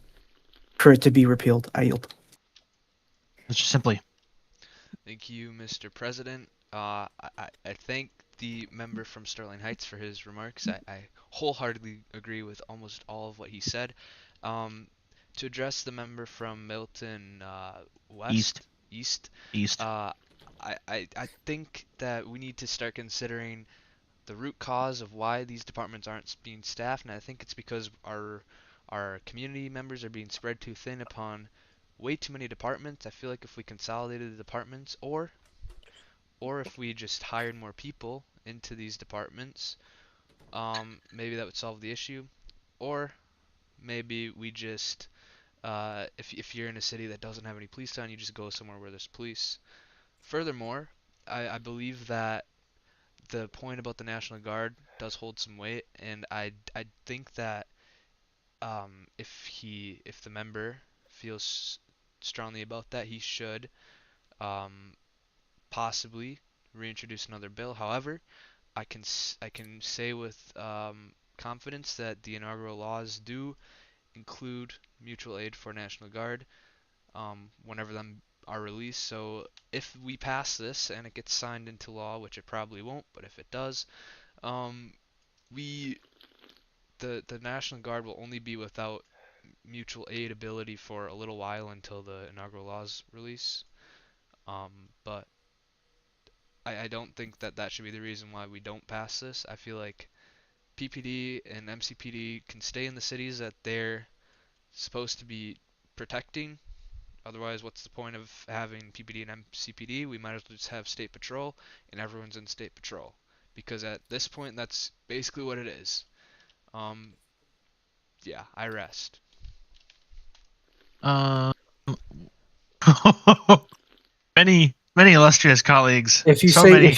for it to be repealed. I yield. Mr. Simply. Thank you, Mr. President. I thank the member from Sterling Heights for his remarks. I wholeheartedly agree with almost all of what he said. To address the member from Milton East. I think that we need to start considering the root cause of why these departments aren't being staffed, and I think it's because our community members are being spread too thin upon way too many departments. I feel like if we consolidated the departments, or if we just hired more people into these departments, maybe that would solve the issue. Or maybe we just, if you're in a city that doesn't have any police town, you just go somewhere where there's police. Furthermore, I believe that the point about the National Guard does hold some weight, and I think that if the member feels strongly about that. He should possibly reintroduce another bill. However, I can say with confidence that the inaugural laws do include mutual aid for National Guard whenever them are released. So if we pass this and it gets signed into law, which it probably won't, but if it does, the National Guard will only be without mutual aid ability for a little while until the inaugural laws release. But I don't think that should be the reason why we don't pass this. I feel like PPD and MCPD can stay in the cities that they're supposed to be protecting. Otherwise, what's the point of having PPD and MCPD? We might as well just have State Patrol, and everyone's in State Patrol. Because at this point, that's basically what it is. Yeah, I rest. Many illustrious colleagues. If you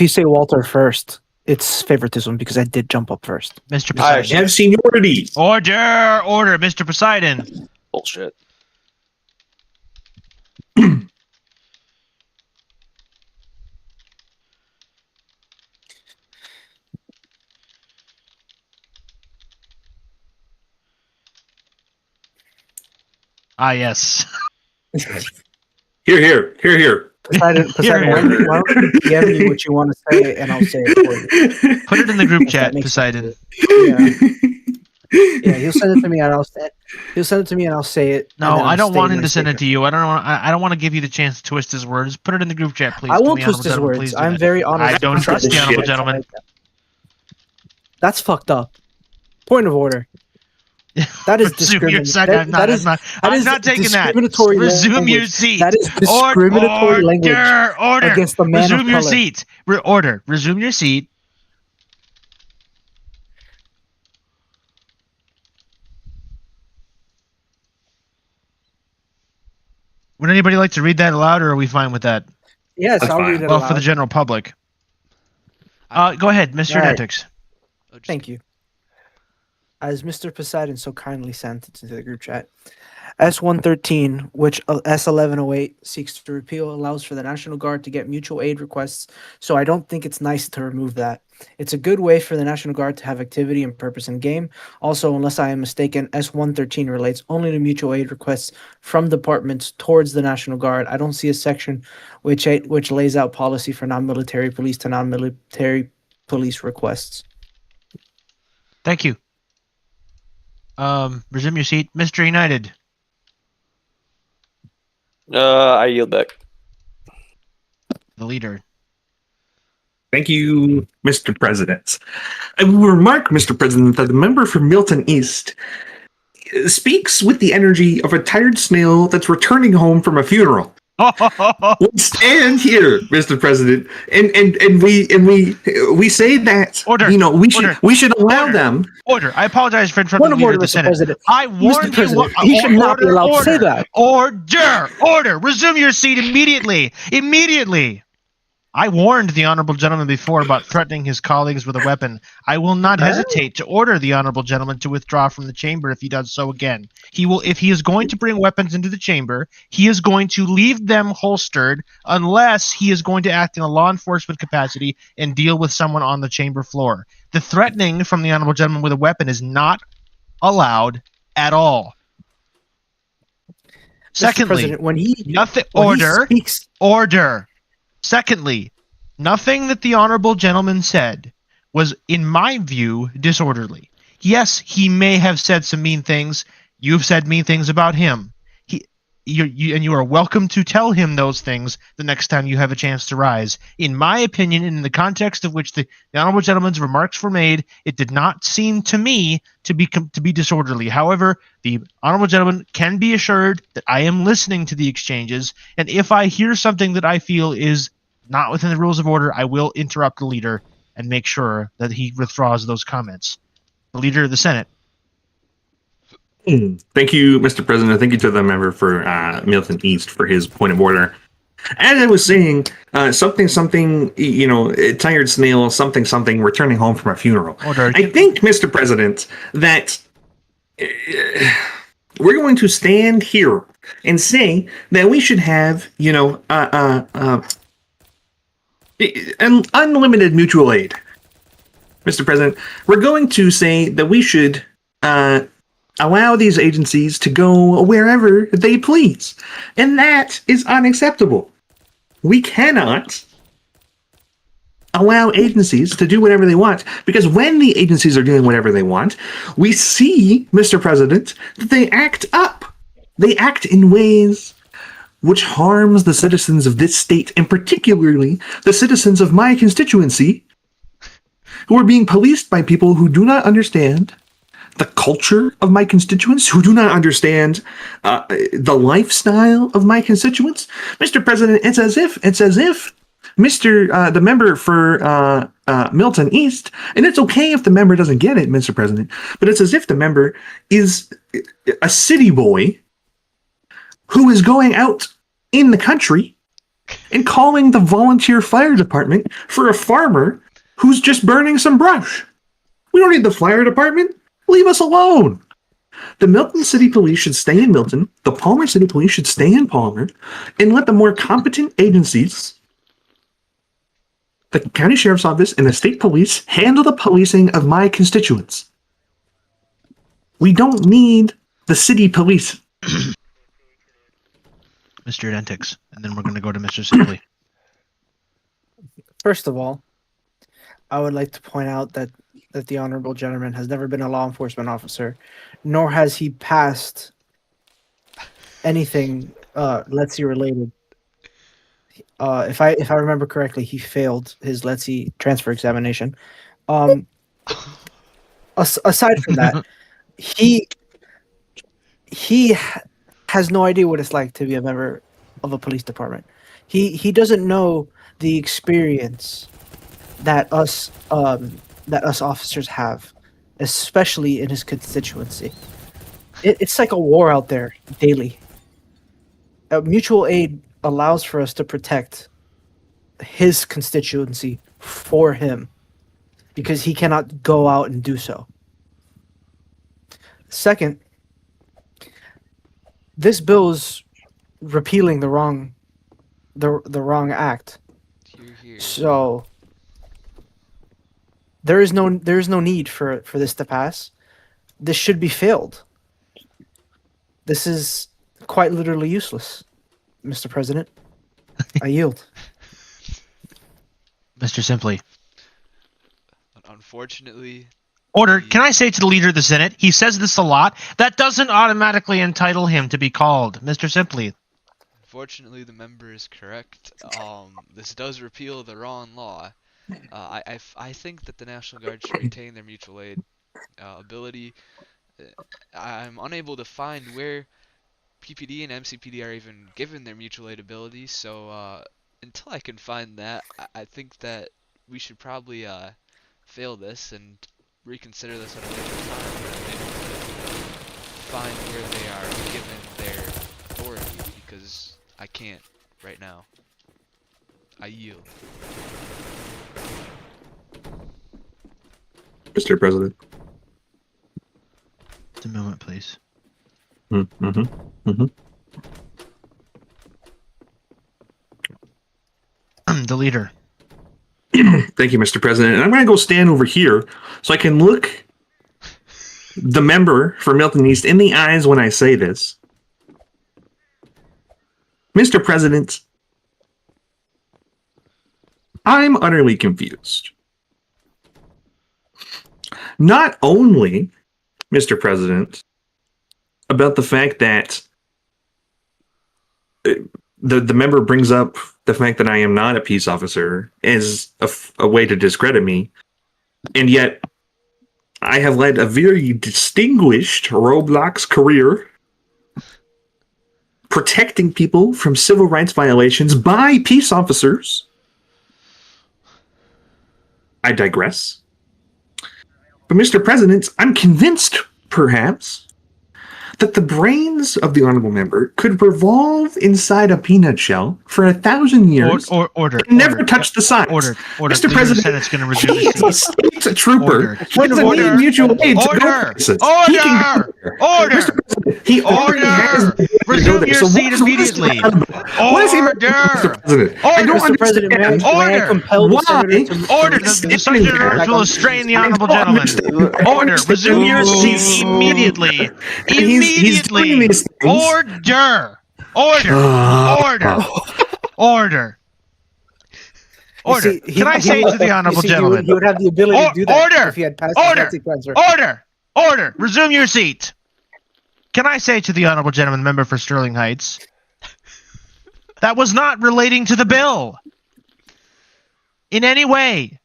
say Walter first, it's favoritism because I did jump up first. Mr. I Poseidon. have seniority. Order, Mr. Poseidon. Bullshit. Yes. Here. Poseidon, why don't you DM me what you want to say, and I'll say it for you. Put it in the group chat, Poseidon. Yeah, he'll send it to me, and I'll say it. No, I don't want him to send it to you. I don't want to give you the chance to twist his words. Put it in the group chat, please. I won't twist his words. I'm very honest. I don't trust the honorable gentleman. That's fucked up. Point of order. That is discriminatory. I'm not taking that. Resume your seat. That is discriminatory language against the man of color. Resume your seat. Order. Resume your seat. Would anybody like to read that aloud, or are we fine with that? Yes, I'll read it aloud. Well, for the general public. Go ahead, Mr. Nentix. Thank you. As Mr. Poseidon so kindly sent it into the group chat, S-113, which S-1108 seeks to repeal, allows for the National Guard to get mutual aid requests, so I don't think it's nice to remove that. It's a good way for the National Guard to have activity and purpose in game. Also, unless I am mistaken, S-113 relates only to mutual aid requests from departments towards the National Guard. I don't see a section which lays out policy for non-military police to non-military police requests. Thank you. Resume your seat. Mr. United. I yield back. The leader. Thank you, Mr. President. I will remark, Mr. President, that the member from Milton East speaks with the energy of a tired snail that's returning home from a funeral. Let's stand here, Mr. President, and we say that we should allow them. Order. I apologize for interrupting the leader of the Senate. President. I warned you. He should not be allowed to say that. Order. Resume your seat immediately. I warned the honorable gentleman before about threatening his colleagues with a weapon. I will not hesitate to order the honorable gentleman to withdraw from the chamber if he does so again. He will, if he is going to bring weapons into the chamber, he is going to leave them holstered unless he is going to act in a law enforcement capacity and deal with someone on the chamber floor. The threatening from the honorable gentleman with a weapon is not allowed at all. Secondly, order. Secondly, nothing that the honorable gentleman said was, in my view, disorderly. Yes, he may have said some mean things. You've said mean things about him. You are welcome to tell him those things the next time you have a chance to rise. In my opinion, in the context of which the honorable gentleman's remarks were made, it did not seem to me to be disorderly. However, the honorable gentleman can be assured that I am listening to the exchanges, and if I hear something that I feel is not within the rules of order, I will interrupt the leader and make sure that he withdraws those comments. The leader of the Senate. Thank you, Mr. President. Thank you to the member for Milton East for his point of order. As I was saying, something, tired snail, something, returning home from a funeral. I think, Mr. President, that we're going to stand here and say that we should have, an unlimited mutual aid. Mr. President, we're going to say that we should allow these agencies to go wherever they please. And that is unacceptable. We cannot allow agencies to do whatever they want, because when the agencies are doing whatever they want, we see, Mr. President, that they act up. They act in ways which harms the citizens of this state, and particularly the citizens of my constituency, who are being policed by people who do not understand the culture of my constituents, who do not understand the lifestyle of my constituents. Mr. President, it's as if the member for Milton East, and it's okay if the member doesn't get it, Mr. President, but it's as if the member is a city boy who is going out in the country and calling the volunteer fire department for a farmer who's just burning some brush. We don't need the fire department. Leave us alone. The Milton City Police should stay in Milton. The Palmer City Police should stay in Palmer, and let the more competent agencies, the County Sheriff's Office and the State Police, handle the policing of my constituents. We don't need the city police. Mr. Dentix, and then we're going to go to Mr. Simply. First of all, I would like to point out that the honorable gentleman has never been a law enforcement officer, nor has he passed anything Let's See related. If I remember correctly, he failed his Let's See transfer examination. Aside from that, he has no idea what it's like to be a member of a police department. He doesn't know the experience that us officers have, especially in his constituency. It's like a war out there daily. Mutual aid allows for us to protect his constituency for him, because he cannot go out and do so. Second, this bill is repealing the wrong act. So there is no need for this to pass. This should be failed. This is quite literally useless, Mr. President. I yield. Mr. Simply. Unfortunately. Order. Can I say to the leader of the Senate, he says this a lot. That doesn't automatically entitle him to be called. Mr. Simply. Unfortunately, the member is correct. This does repeal the wrong law. I think that the National Guard should retain their mutual aid ability. I'm unable to find where PPD and MCPD are even given their mutual aid ability, so until I can find that, I think that we should probably fail this and reconsider this at a later time. Maybe find where they are given their authority, because I can't right now. I yield. Mr. President. Just a moment, please. The leader. Thank you, Mr. President. And I'm going to go stand over here so I can look the member for Milton East in the eyes when I say this. Mr. President, I'm utterly confused. Not only, Mr. President, about the fact that the member brings up the fact that I am not a peace officer as a way to discredit me, and yet I have led a very distinguished Roblox career protecting people from civil rights violations by peace officers. I digress. But Mr. President, I'm convinced, perhaps, that the brains of the honorable member could revolve inside a peanut shell for 1,000 years and never touch the sides. Mr. President, he is a state trooper. He doesn't need mutual aid to go places. He can go there. Mr. President, he already has the Resume your So seat what is immediately. that about? What is he about, Mr. President? I don't Mr. President, may I Order! compel the senator to Order! to The get subject standing there. order will restrain the I honorable don't gentleman. understand. I don't Order! understand. Resume your seat immediately. And he's doing Immediately. these things. Order! Order! Order! Order! Can I say to the honorable gentleman? He would have the ability to do that Order! if he had passed Order! his cancer. Order! Order! Resume your seat. Can I say to the honorable gentleman, member for Sterling Heights, that was not relating to the bill in any way.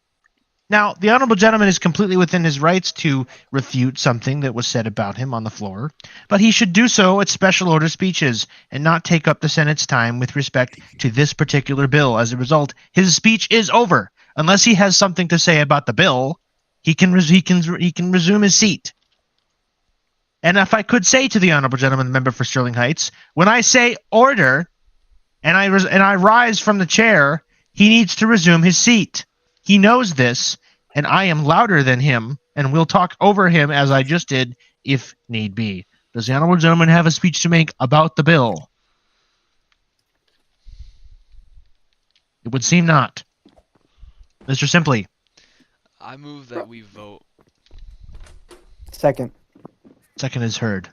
Now, the honorable gentleman is completely within his rights to refute something that was said about him on the floor, but he should do so at special order speeches and not take up the Senate's time with respect to this particular bill. As a result, his speech is over. Unless he has something to say about the bill, he can resume his seat. And if I could say to the honorable gentleman, member for Sterling Heights, when I say order and I rise from the chair, he needs to resume his seat. He knows this, and I am louder than him, and will talk over him as I just did, if need be. Does the honorable gentleman have a speech to make about the bill? It would seem not. Mr. Simply. I move that we vote. Second. Second is heard.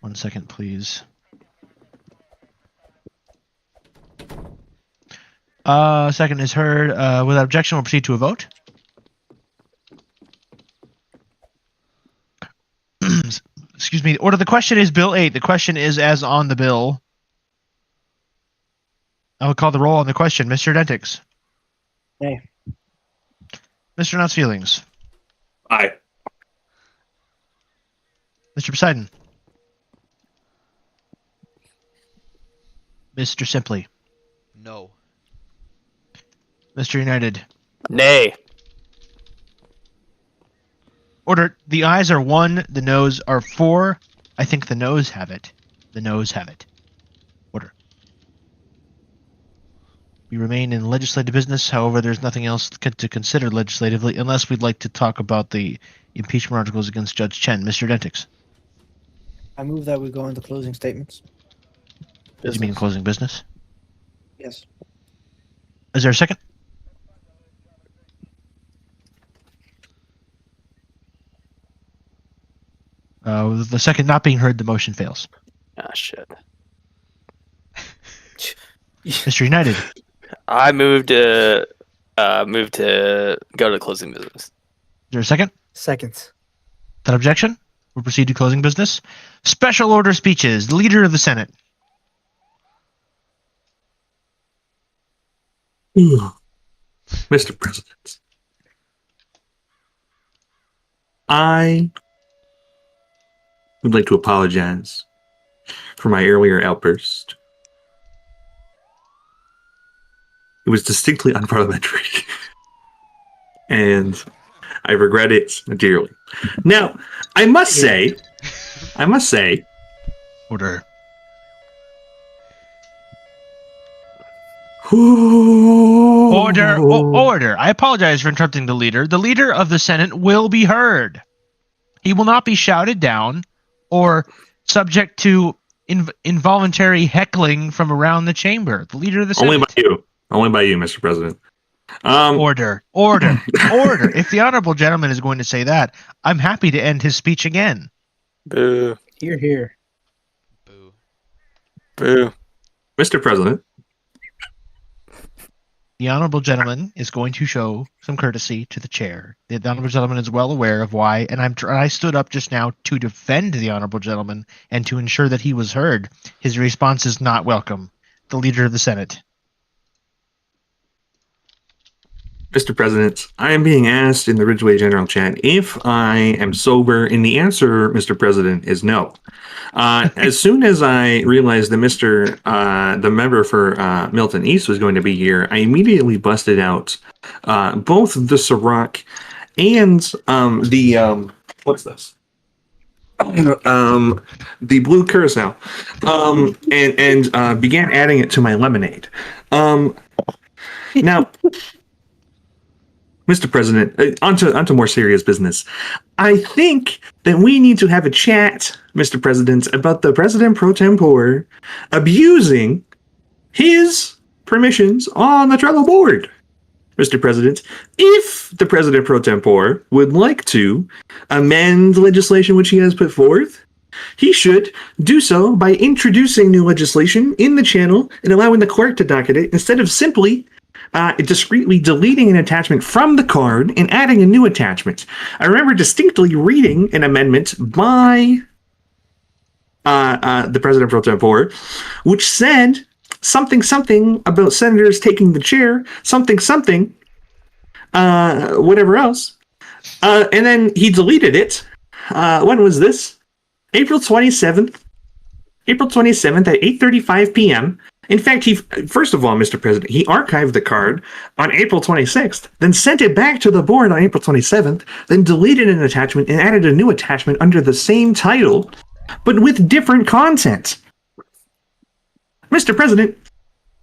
1 second, please. Second is heard. Without objection, we'll proceed to a vote. Excuse me. Order. The question is Bill 8. The question is as on the bill. I will call the roll on the question. Mr. Dentix. Nay. Mr. Knott's Feelings. Aye. Mr. Poseidon. Mr. Simply. No. Mr. United. Nay. Order. The ayes are 1. The noes are 4. I think the noes have it. The noes have it. Order. We remain in legislative business. However, there's nothing else to consider legislatively unless we'd like to talk about the impeachment articles against Judge Chen. Mr. Dentix. I move that we go into closing statements. Does you mean closing business? Yes. Is there a second? The second not being heard, the motion fails. Ah, shit. Mr. United. I moved to go to closing business. Is there a second? Second. Without objection, we'll proceed to closing business. Special order speeches. The Leader of the Senate. Mr. President, I would like to apologize for my earlier outburst. It was distinctly unparliamentary. And I regret it dearly. Now, I must say, Order. Order. I apologize for interrupting the leader. The Leader of the Senate will be heard. He will not be shouted down or subject to involuntary heckling from around the chamber. The Leader of the Senate. Only by you, Mr. President. Order. If the honorable gentleman is going to say that, I'm happy to end his speech again. Boo. Hear, hear. Boo. Boo. Mr. President. The honorable gentleman is going to show some courtesy to the chair. The honorable gentleman is well aware of why, and I stood up just now to defend the honorable gentleman and to ensure that he was heard. His response is not welcome. The Leader of the Senate. Mr. President, I am being asked in the Ridgeway General Chat if I am sober, and the answer, Mr. President, is no. As soon as I realized that the member for Milton East was going to be here, I immediately busted out both the Ciroc and what's this? The blue curacao, and began adding it to my lemonade. Now, Mr. President, onto more serious business. I think that we need to have a chat, Mr. President, about the President pro tempore abusing his permissions on the Trello board. Mr. President, if the President pro tempore would like to amend legislation which he has put forth, he should do so by introducing new legislation in the channel and allowing the clerk to docket it instead of simply discreetly deleting an attachment from the card and adding a new attachment. I remember distinctly reading an amendment by the President pro tempore, which said something about senators taking the chair, something, whatever else. And then he deleted it. When was this? April 27th at 8:35 p.m. In fact, first of all, Mr. President, he archived the card on April 26th, then sent it back to the board on April 27th, then deleted an attachment and added a new attachment under the same title, but with different content. Mr. President.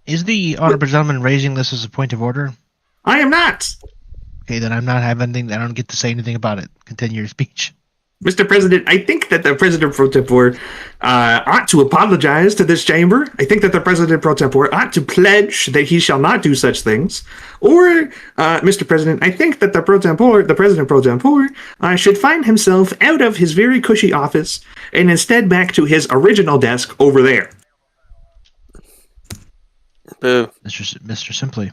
Is the honorable gentleman raising this as a point of order? I am not. Okay, then I'm not having anything. I don't get to say anything about it. Continue your speech. Mr. President, I think that the President pro tempore ought to apologize to this chamber. I think that the President pro tempore ought to pledge that he shall not do such things. Or, Mr. President, I think that the President pro tempore, should find himself out of his very cushy office and instead back to his original desk over there. Boo. Mr. Simply.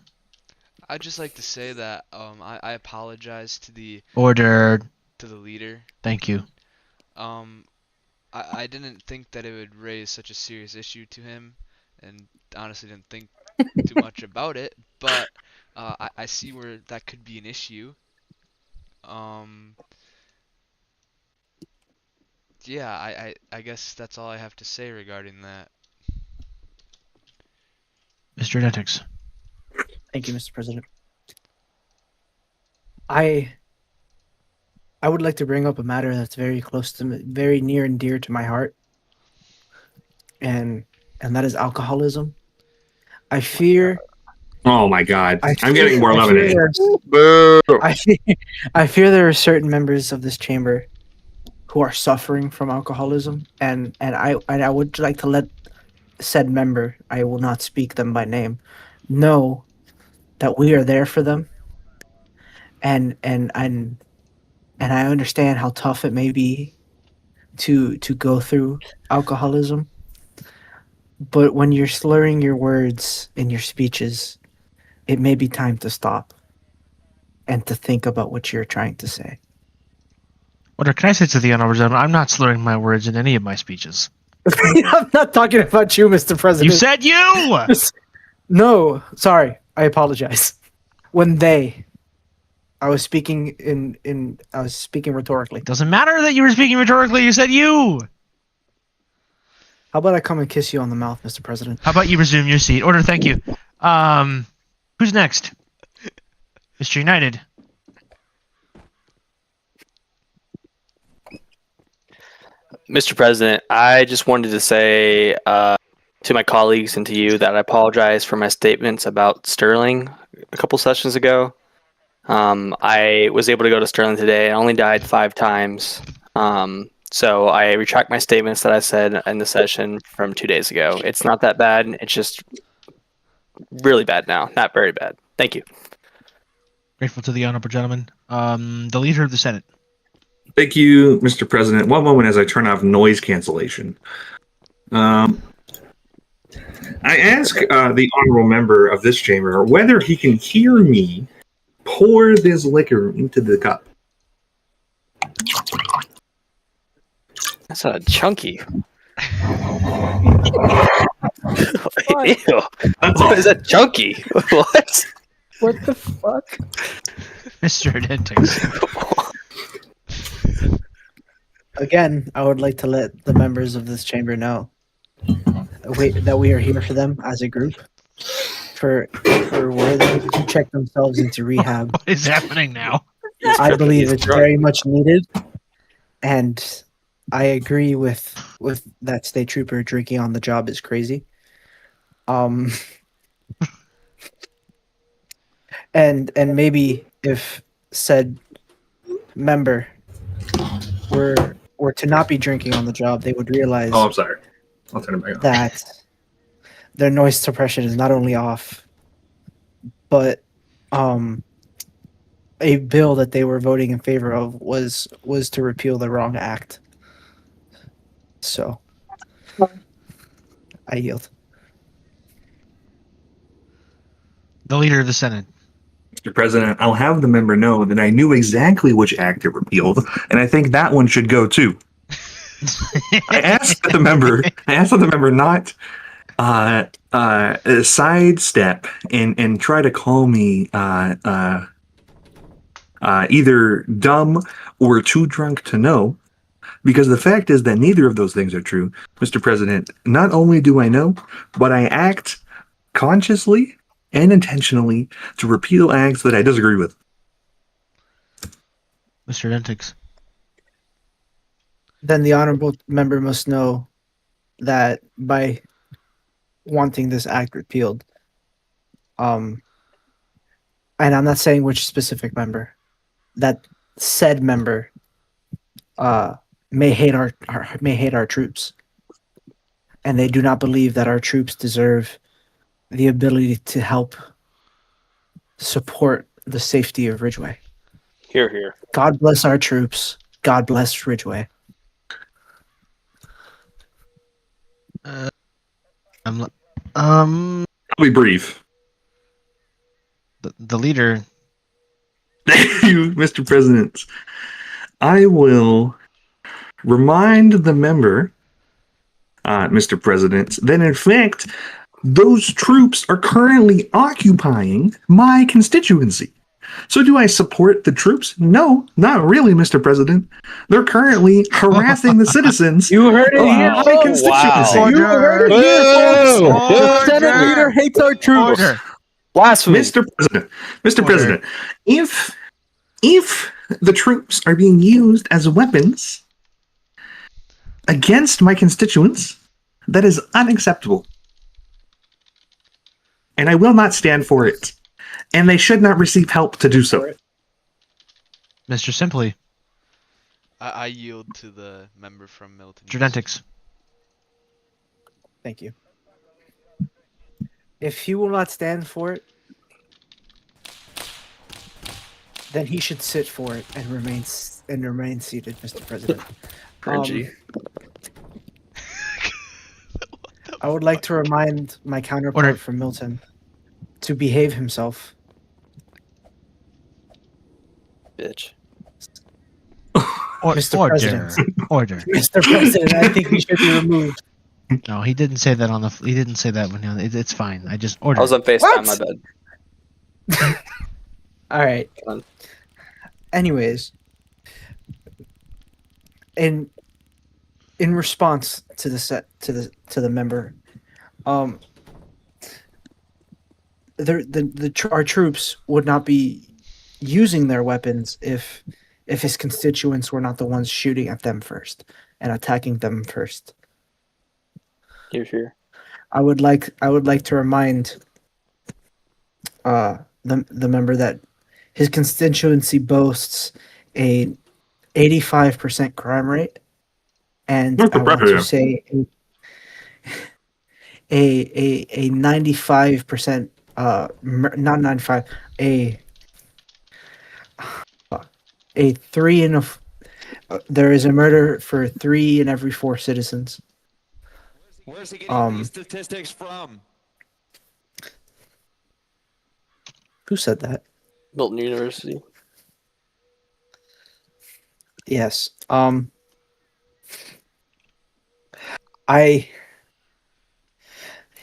I'd just like to say that I apologize to the Order. To the leader. Thank you. I didn't think that it would raise such a serious issue to him, and honestly didn't think too much about it. But I see where that could be an issue. Yeah, I guess that's all I have to say regarding that. Mr. Netics. Thank you, Mr. President. I would like to bring up a matter that's very close to me, very near and dear to my heart, and that is alcoholism. I fear. Oh my God! I'm getting more lemonade. I fear there are certain members of this chamber who are suffering from alcoholism, and I would like to let said member, I will not speak them by name, know that we are there for them, and I understand how tough it may be to go through alcoholism. But when you're slurring your words in your speeches, it may be time to stop and to think about what you're trying to say. Order, can I say to the honorable gentleman, I'm not slurring my words in any of my speeches. I'm not talking about you, Mr. President. You said you! No, sorry. I apologize. When I was speaking I was speaking rhetorically. Doesn't matter that you were speaking rhetorically, you said you! How about I come and kiss you on the mouth, Mr. President? How about you resume your seat? Order, thank you. Who's next? Mr. United. Mr. President, I just wanted to say to my colleagues and to you that I apologize for my statements about Sterling a couple sessions ago. I was able to go to Sterling today. I only died 5 times. So I retract my statements that I said in the session from 2 days ago. It's not that bad. It's just really bad now. Not very bad. Thank you. Grateful to the honorable gentleman. The leader of the Senate. Thank you, Mr. President. One moment as I turn off noise cancellation. I ask the honorable member of this chamber whether he can hear me pour this liquor into the cup. That's a chunky. Ew. What is that chunky? What? What the fuck? Mr. Dentix. Again, I would like to let the members of this chamber know that we are here for them as a group, for where they can check themselves into rehab. What is happening now? I believe it's very much needed, and I agree with that state trooper. Drinking on the job is crazy. And maybe if said member were to not be drinking on the job, they would realize Oh, I'm sorry. I'll turn it back on. that their noise suppression is not only off, but a bill that they were voting in favor of was to repeal the wrong act. So I yield. The leader of the Senate. Mr. President, I'll have the member know that I knew exactly which act it repealed, and I think that one should go too. I asked that the member not sidestep and try to call me either dumb or too drunk to know, because the fact is that neither of those things are true. Mr. President, not only do I know, but I act consciously and intentionally to repeal acts that I disagree with. Mr. Dentix. Then the honorable member must know that by wanting this act repealed, and I'm not saying which specific member, that said member may hate our troops, and they do not believe that our troops deserve the ability to help support the safety of Ridgeway. Here, here. God bless our troops. God bless Ridgeway. I'll be brief. The leader. Thank you, Mr. President. I will remind the member, Mr. President, that in fact, those troops are currently occupying my constituency. So do I support the troops? No, not really, Mr. President. They're currently harassing the citizens You heard it of here, my folks. constituency. You heard it here, folks. The Senate Order. leader hates our troops. Order. Blasphemy. Mr. President, if the troops are being used as weapons against my constituents, that is unacceptable. And I will not stand for it. And they should not receive help to do so. Mr. Simply. I yield to the member from Milton. Mr. Dentix. Thank you. If he will not stand for it, then he should sit for it and remain seated, Mr. President. Cringy. I would like to remind my counterpart from Milton to behave himself. Bitch. Mr. President. Order. Mr. President, I think he should be removed. No, he didn't say that on the. He didn't say that when it's fine. I just ordered. I was on FaceTime, my bad. All right. Anyways, in response to the member, our troops would not be using their weapons if his constituents were not the ones shooting at them first and attacking them first. Here. I would like to remind the member that his constituency boasts a 85% crime rate, and I want to say a 95% not 95 a 3 in a there is a murder for 3 in every 4 citizens. Where's he getting these statistics from? Who said that? Milton University. Yes.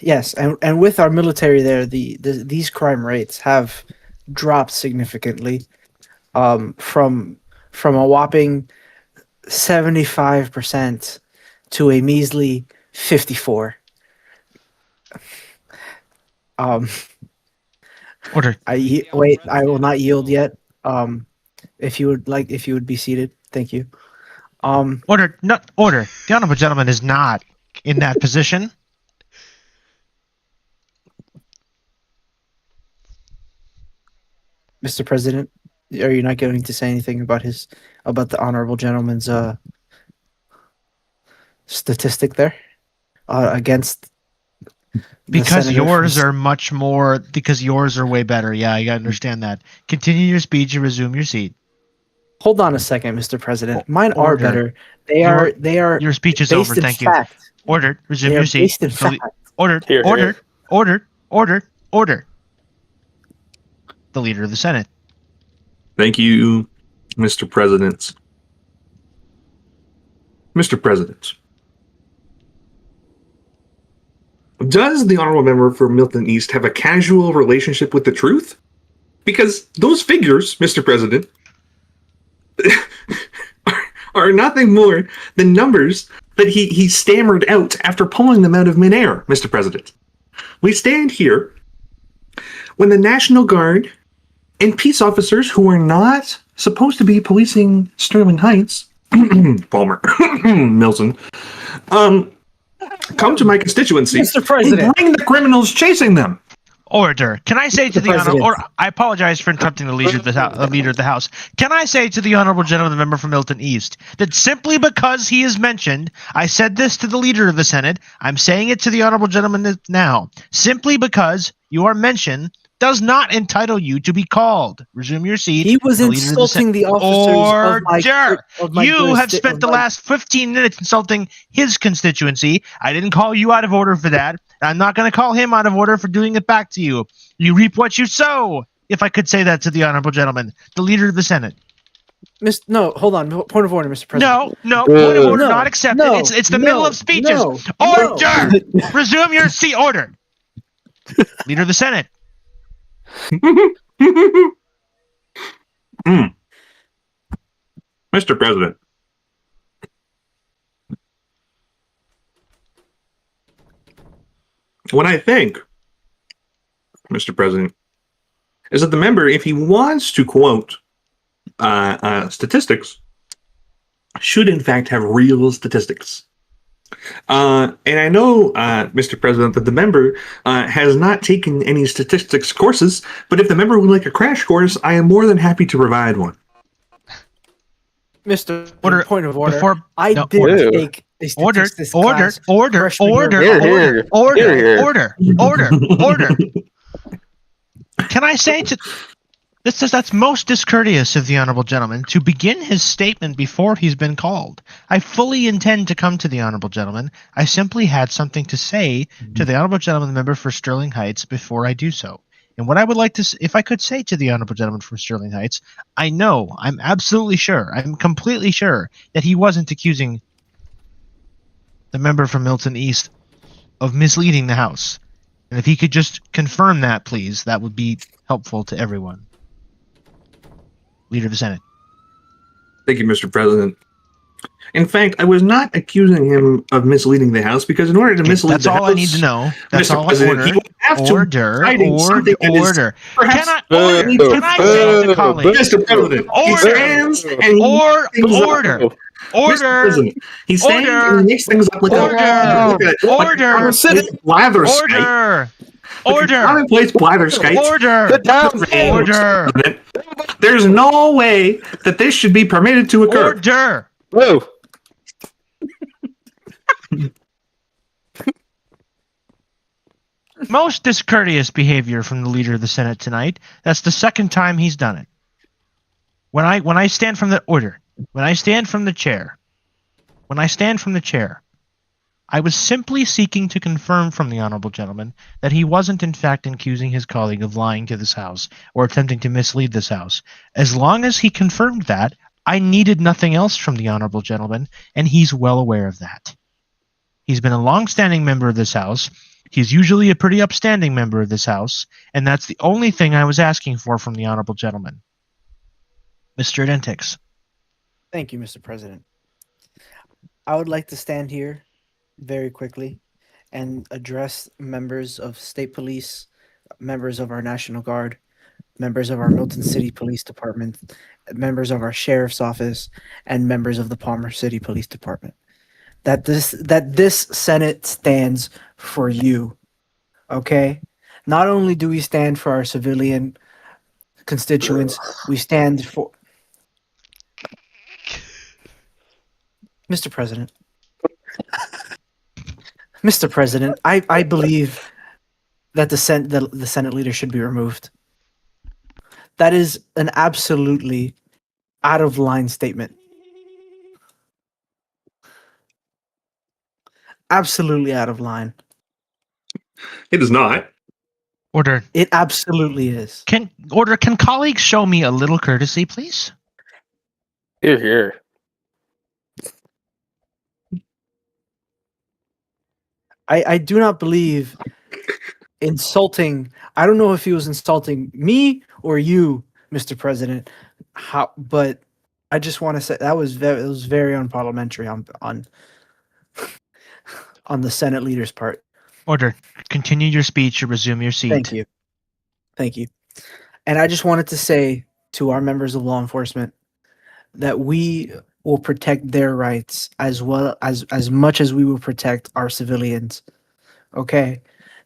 Yes, and with our military there, these crime rates have dropped significantly, from a whopping 75% to a measly 54. Order. I will not yield yet. If you would be seated, thank you. Order. No, order. The honorable gentleman is not in that position. Mr. President, are you not going to say anything about the honorable gentleman's statistic there against the Because senator from yours are much more. Because yours are way better. Yeah, you gotta understand that. Continue your speech and resume your seat. Hold on a second, Mr. President. Mine are Order. better. They are. Your speech is based over. in Thank you. fact. Ordered. Resume They your are seat. based in The le- fact. Ordered. Here, here. Ordered. The leader of the Senate. Thank you, Mr. President. Mr. President, does the honorable member for Milton East have a casual relationship with the truth? Because those figures, Mr. President, are nothing more than numbers that he stammered out after pulling them out of midair, Mr. President. We stand here when the National Guard and peace officers who are not supposed to be policing Sterling Heights, Palmer, Milton, come to my constituency Mr. President. and bring the criminals chasing them. Order. Can I say to the President. honorable? Or I apologize for interrupting the leader of the House. Can I say to the honorable gentleman, the member from Milton East, that simply because he is mentioned, I said this to the leader of the Senate. I'm saying it to the honorable gentleman now. Simply because you are mentioned does not entitle you to be called. Resume your seat. He was The leader of the insulting the officers of my You have spent the last 15 minutes insulting his constituency. I didn't call you out of order for that. I'm not going to call him out of order for doing it back to you. You reap what you sow, if I could say that to the honorable gentleman, the leader of the Senate. No, hold on. Point of order, Mr. President. No, point of order No, not accepted. no, It's the no, middle of speeches. no, Order! Resume your seat. Order. Leader of the Senate. Mr. President, what I think, Mr. President, is that the member, if he wants to quote statistics, should in fact have real statistics. And I know, Mr. President, that the member has not taken any statistics courses, but if the member would like a crash course, I am more than happy to provide one. Mr. Order. Point of order. Before- I no, did order. take a Order, statistics order, class order, freshman order, year. Here, order, here. Here, here. order. Can I say to that's most discourteous of the honorable gentleman to begin his statement before he's been called. I fully intend to come to the honorable gentleman. I simply had something to say to the honorable gentleman, the member for Sterling Heights, before I do so. And what I would like to, if I could say to the honorable gentleman from Sterling Heights, I'm absolutely sure, I'm completely sure that he wasn't accusing the member from Milton East of misleading the House. And if he could just confirm that, please, that would be helpful to everyone. Leader of the Senate. Thank you, Mr. President. In fact, I was not accusing him of misleading the House because in order to mislead That's the all House, I need to know. That's Mr. all I President, order. he would have to Order. perhaps Can I say to colleagues? Mr. President, he Order. stands and he Order. makes things up. Order. Mr. Order. President, he stands Order. and he makes things up like Order. blatherskite. Order. Commonplace blatherskite. Order. There's no way that this should be permitted to occur. Order. Whoa. Most discourteous behavior from the leader of the Senate tonight. That's the second time he's done it. When I stand from the order, when I stand from the chair, I was simply seeking to confirm from the honorable gentleman that he wasn't in fact accusing his colleague of lying to this House or attempting to mislead this House. As long as he confirmed that, I needed nothing else from the honorable gentleman, and he's well aware of that. He's been a long-standing member of this House. He's usually a pretty upstanding member of this House, and that's the only thing I was asking for from the honorable gentleman. Mr. Dentix. Thank you, Mr. President. I would like to stand here very quickly and address members of state police, members of our National Guard, members of our Milton City Police Department, members of our Sheriff's Office, and members of the Palmer City Police Department. That this Senate stands for you, okay? Not only do we stand for our civilian constituents. We stand for. Mr. President. Mr. President, I believe that the Senate leader should be removed. That is an absolutely out of line statement. Absolutely out of line. It is not. Order. It absolutely is. Can colleagues show me a little courtesy, please? Here, here. I do not believe insulting. I don't know if he was insulting me or you, Mr. President. But I just want to say it was very unparliamentary on the Senate leader's part. Order. Continue your speech or resume your seat. Thank you. And I just wanted to say to our members of law enforcement that we will protect their rights as well as much as we will protect our civilians. Okay?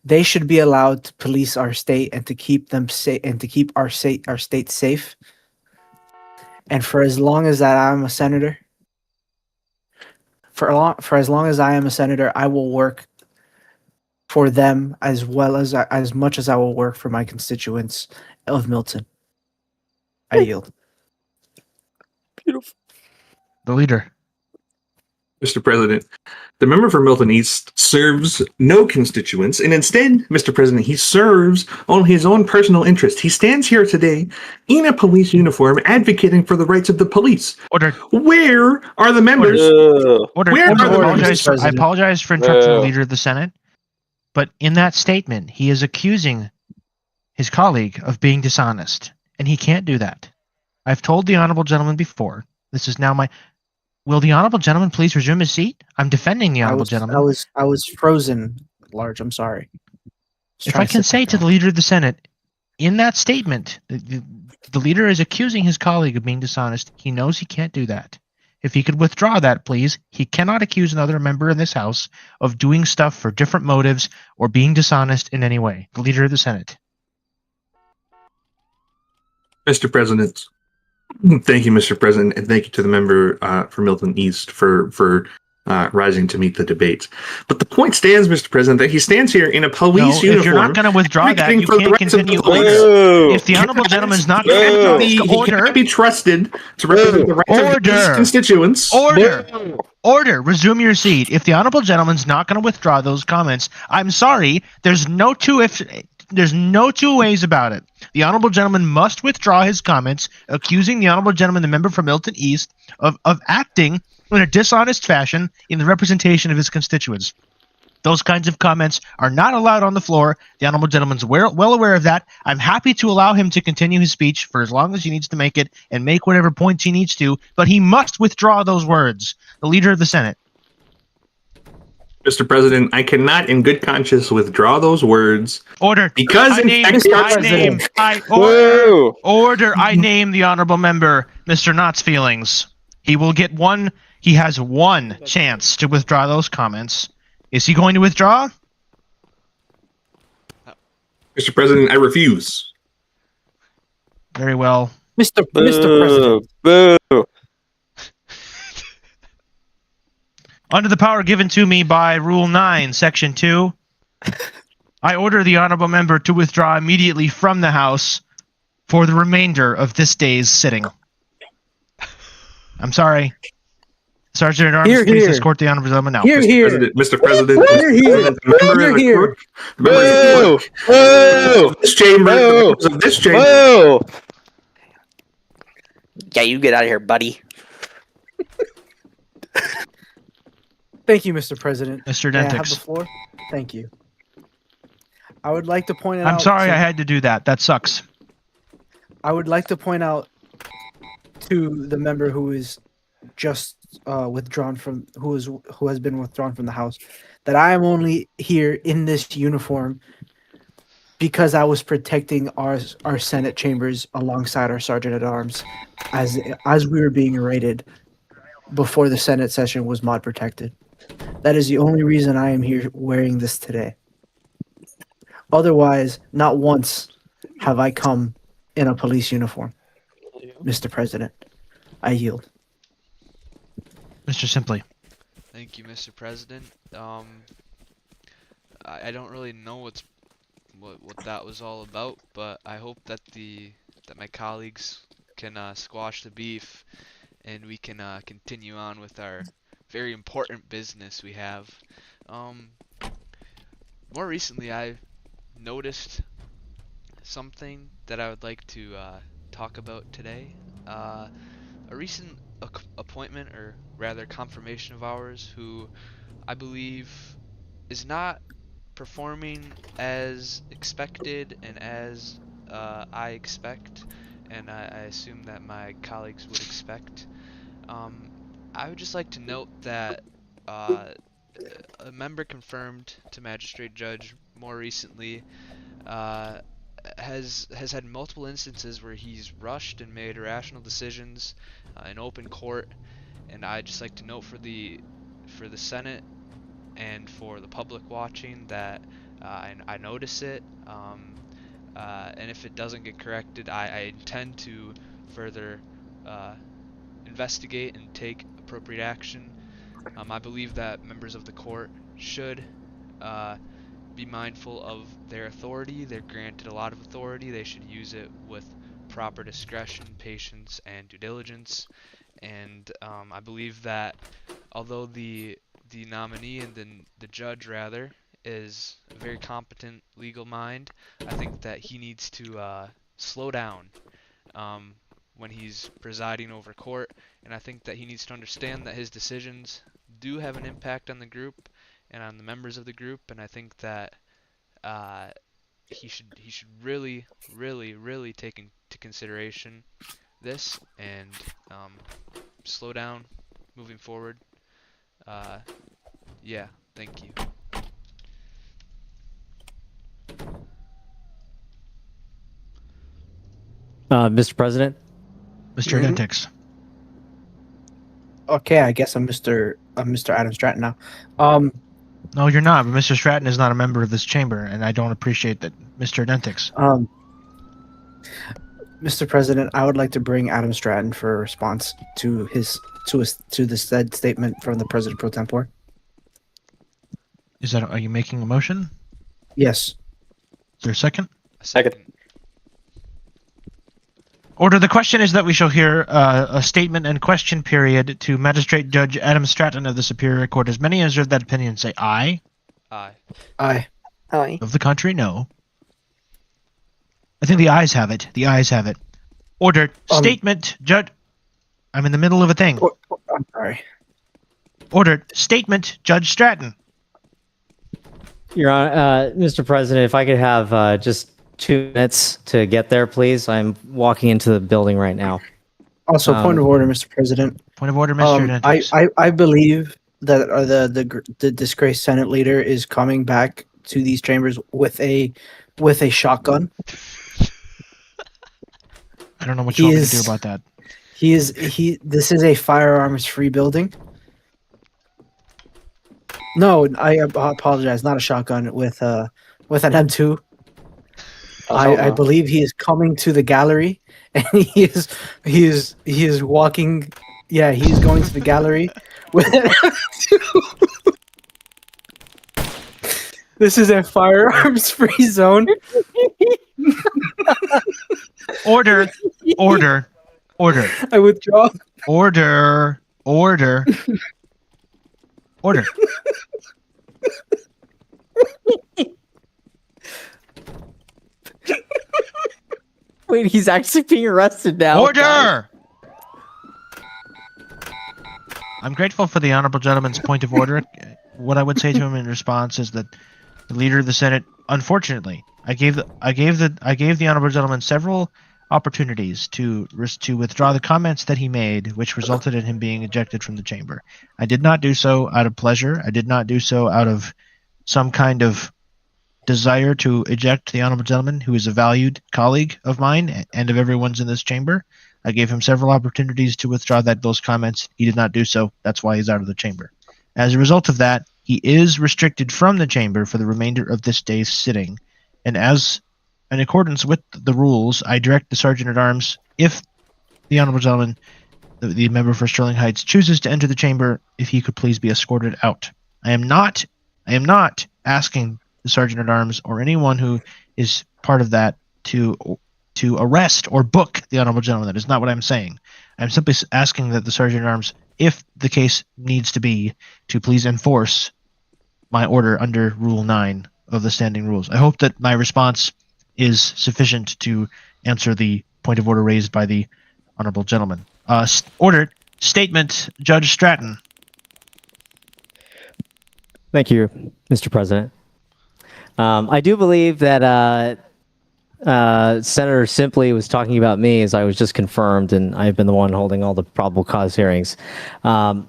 They should be allowed to police our state and to keep them safe and to keep our state safe. And for as long as that I'm a senator, for as long as I am a senator, I will work for them as well as much as I will work for my constituents of Milton. I yield. Beautiful. The leader. Mr. President, the member for Milton East serves no constituents, and instead, Mr. President, he serves on his own personal interest. He stands here today in a police uniform advocating for the rights of the police. Order. Where are the members? Order. Where are the members? I apologize for interrupting the leader of the Senate, but in that statement, he is accusing his colleague of being dishonest, and he can't do that. I've told the honorable gentleman before. This is now my... Will the honorable gentleman please resume his seat? I'm defending the honorable gentleman. I was frozen, Large. I'm sorry. If I can say to the leader of the Senate, in that statement, the leader is accusing his colleague of being dishonest. He knows he can't do that. If he could withdraw that, please. He cannot accuse another member in this House of doing stuff for different motives or being dishonest in any way. The leader of the Senate. Mr. President, thank you, Mr. President, and thank you to the member for Milton East for rising to meet the debate. But the point stands, Mr. President, that he stands here in a police uniform. If you're not going to withdraw that, you can't continue. If the honorable gentleman's not going to withdraw, he cannot be trusted to represent the rights of his constituents. Order. Resume your seat. If the honorable gentleman's not going to withdraw those comments, I'm sorry. There's no two ways about it. The honorable gentleman must withdraw his comments accusing the honorable gentleman, the member from Milton East, of acting in a dishonest fashion in the representation of his constituents. Those kinds of comments are not allowed on the floor. The honorable gentleman's well aware of that. I'm happy to allow him to continue his speech for as long as he needs to make it and make whatever points he needs to, but he must withdraw those words. The leader of the Senate. Mr. President, I cannot in good conscience withdraw those words. Order. Because I name the honorable member, Mr. Knott's feelings. He will get one. He has one chance to withdraw those comments. Is he going to withdraw? Mr. President, I refuse. Very well. Mr. President. Boo. Under the power given to me by Rule 9, Section 2, I order the honorable member to withdraw immediately from the House for the remainder of this day's sitting. I'm sorry. Sergeant at Arms, please escort the honorable gentleman now. Mr. President, this chamber. Yeah, you get out of here, buddy. Thank you, Mr. President. Mr. May I have the Dentix. floor? Thank you. I would like to point out... I'm sorry I had to do that. That sucks. I would like to point out to the member who is just withdrawn from... who has been withdrawn from the House, that I am only here in this uniform because I was protecting our Senate chambers alongside our Sergeant at Arms as we were being raided before the Senate session was mod protected. That is the only reason I am here wearing this today. Otherwise, not once have I come in a police uniform. Mr. President, I yield. Mr. Simply. Thank you, Mr. President. I don't really know what that was all about, but I hope that my colleagues can squash the beef and we can continue on with our very important business we have. More recently, I noticed something that I would like to talk about today. A recent appointment, or rather confirmation of ours, who I believe is not performing as expected and as I expect, and I assume that my colleagues would expect. I would just like to note that a member confirmed to magistrate judge more recently has had multiple instances where he's rushed and made irrational decisions in open court, and I'd just like to note for the Senate and for the public watching that I notice it, and if it doesn't get corrected, I intend to further investigate and take appropriate action. I believe that members of the court should be mindful of their authority. They're granted a lot of authority. They should use it with proper discretion, patience, and due diligence. And I believe that although the nominee and the judge rather is a very competent legal mind, I think that he needs to slow down when he's presiding over court, and I think that he needs to understand that his decisions do have an impact on the group and on the members of the group, and I think that he should really take into consideration this and slow down moving forward. Yeah, thank you. Mr. President? Mr. Dentix. Okay, I guess I'm Mr. Adam Stratton now. No, you're not. But Mr. Stratton is not a member of this chamber, and I don't appreciate that. Mr. Dentix. Mr. President, I would like to bring Adam Stratton for a response to the said statement from the President pro tempore. Are you making a motion? Yes. Is there a second? Second. Order. The question is that we shall hear a statement and question period to Magistrate Judge Adam Stratton of the Superior Court. As many as of that opinion say aye. Aye. Aye. Aye. Of the country, no. I think the ayes have it. The ayes have it. Ordered. Statement, Judge. I'm in the middle of a thing. I'm sorry. Ordered. Statement, Judge Stratton. Your Honor, Mr. President, if I could have just 2 minutes to get there, please. I'm walking into the building right now. Also, point of order, Mr. President. Point of order, Mr. Dentix. I believe that the disgraced Senate leader is coming back to these chambers with a shotgun. I don't know what you want me to do about that. This is a firearms-free building. No, I apologize. Not a shotgun, with an M2. I believe he is coming to the gallery, and he is walking. Yeah, he is going to the gallery with an M2. This is a firearms-free zone. Order. I withdraw. Order. Wait, he's actually being arrested now. Order! I'm grateful for the honorable gentleman's point of order. What I would say to him in response is that the leader of the Senate, unfortunately, I gave the honorable gentleman several opportunities to withdraw the comments that he made, which resulted in him being ejected from the chamber. I did not do so out of pleasure. I did not do so out of some kind of desire to eject the honorable gentleman, who is a valued colleague of mine and of everyone's in this chamber. I gave him several opportunities to withdraw those comments. He did not do so. That's why he's out of the chamber. As a result of that, he is restricted from the chamber for the remainder of this day's sitting. And as in accordance with the rules, I direct the Sergeant at Arms, if the honorable gentleman, the member for Sterling Heights, chooses to enter the chamber, if he could please be escorted out. I am not asking the Sergeant at Arms or anyone who is part of that to arrest or book the honorable gentleman. That is not what I'm saying. I'm simply asking that the Sergeant at Arms, if the case needs to be, to please enforce my order under Rule 9 of the standing rules. I hope that my response is sufficient to answer the point of order raised by the honorable gentleman. Order statement, Judge Stratton. Thank you, Mr. President. I do believe that Senator Simply was talking about me, as I was just confirmed, and I've been the one holding all the probable cause hearings. I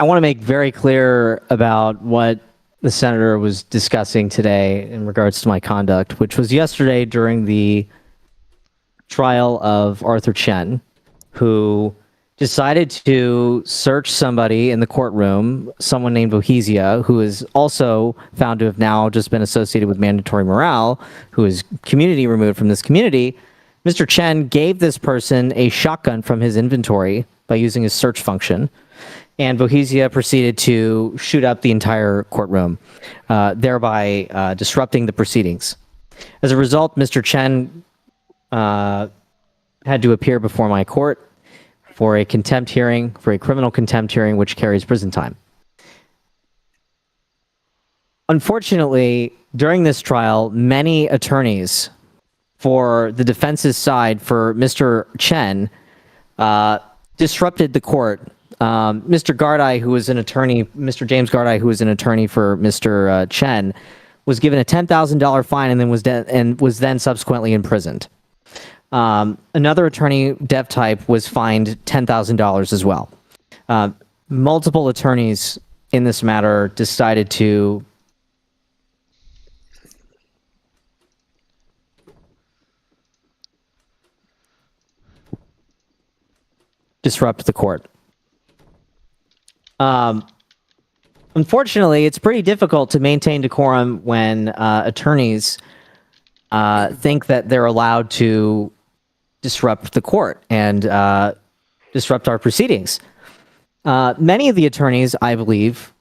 want to make very clear about what the senator was discussing today in regards to my conduct, which was yesterday during the trial of Arthur Chen, who decided to search somebody in the courtroom, someone named Bohesia, who is also found to have now just been associated with mandatory morale, who is community removed from this community. Mr. Chen gave this person a shotgun from his inventory by using his search function, and Bohesia proceeded to shoot up the entire courtroom, thereby disrupting the proceedings. As a result, Mr. Chen had to appear before my court for a contempt hearing, for a criminal contempt hearing, which carries prison time. Unfortunately, during this trial, many attorneys for the defense's side for Mr. Chen disrupted the court. Mr. Gardai, who was an attorney, Mr. James Gardai, who was an attorney for Mr. Chen, was given a $10,000 fine and then was then subsequently imprisoned. Another attorney, Dev Type, was fined $10,000 as well. Multiple attorneys in this matter decided to disrupt the court. Unfortunately, it's pretty difficult to maintain decorum when attorneys think that they're allowed to disrupt the court and disrupt our proceedings. Many of the attorneys, I believe,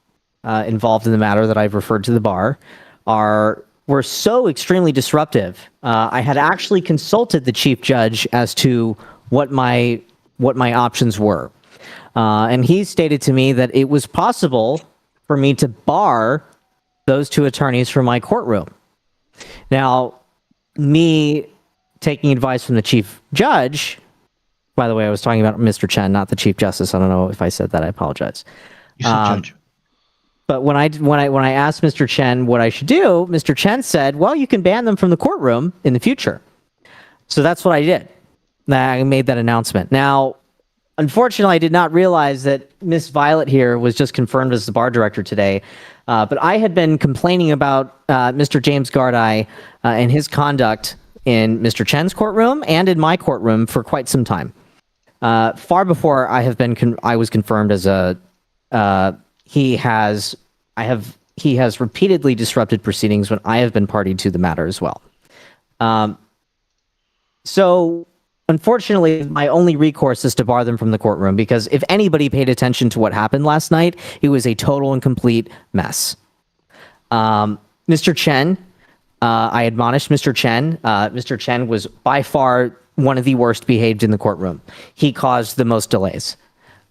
involved in the matter that I've referred to the bar were so extremely disruptive. I had actually consulted the chief judge as to what my options were. And he stated to me that it was possible for me to bar those two attorneys from my courtroom. Now, me taking advice from the chief judge, by the way, I was talking about Mr. Chen, not the chief justice. I don't know if I said that. I apologize. You said judge. But when I asked Mr. Chen what I should do, Mr. Chen said, "Well, you can ban them from the courtroom in the future." So that's what I did. I made that announcement. Now, unfortunately, I did not realize that Miss Violet here was just confirmed as the bar director today. But I had been complaining about Mr. James Gardai and his conduct in Mr. Chen's courtroom and in my courtroom for quite some time. Far before I was confirmed as he has repeatedly disrupted proceedings when I have been party to the matter as well. So unfortunately, my only recourse is to bar them from the courtroom, because if anybody paid attention to what happened last night, it was a total and complete mess. Mr. Chen, I admonished Mr. Chen. Mr. Chen was by far one of the worst behaved in the courtroom. He caused the most delays.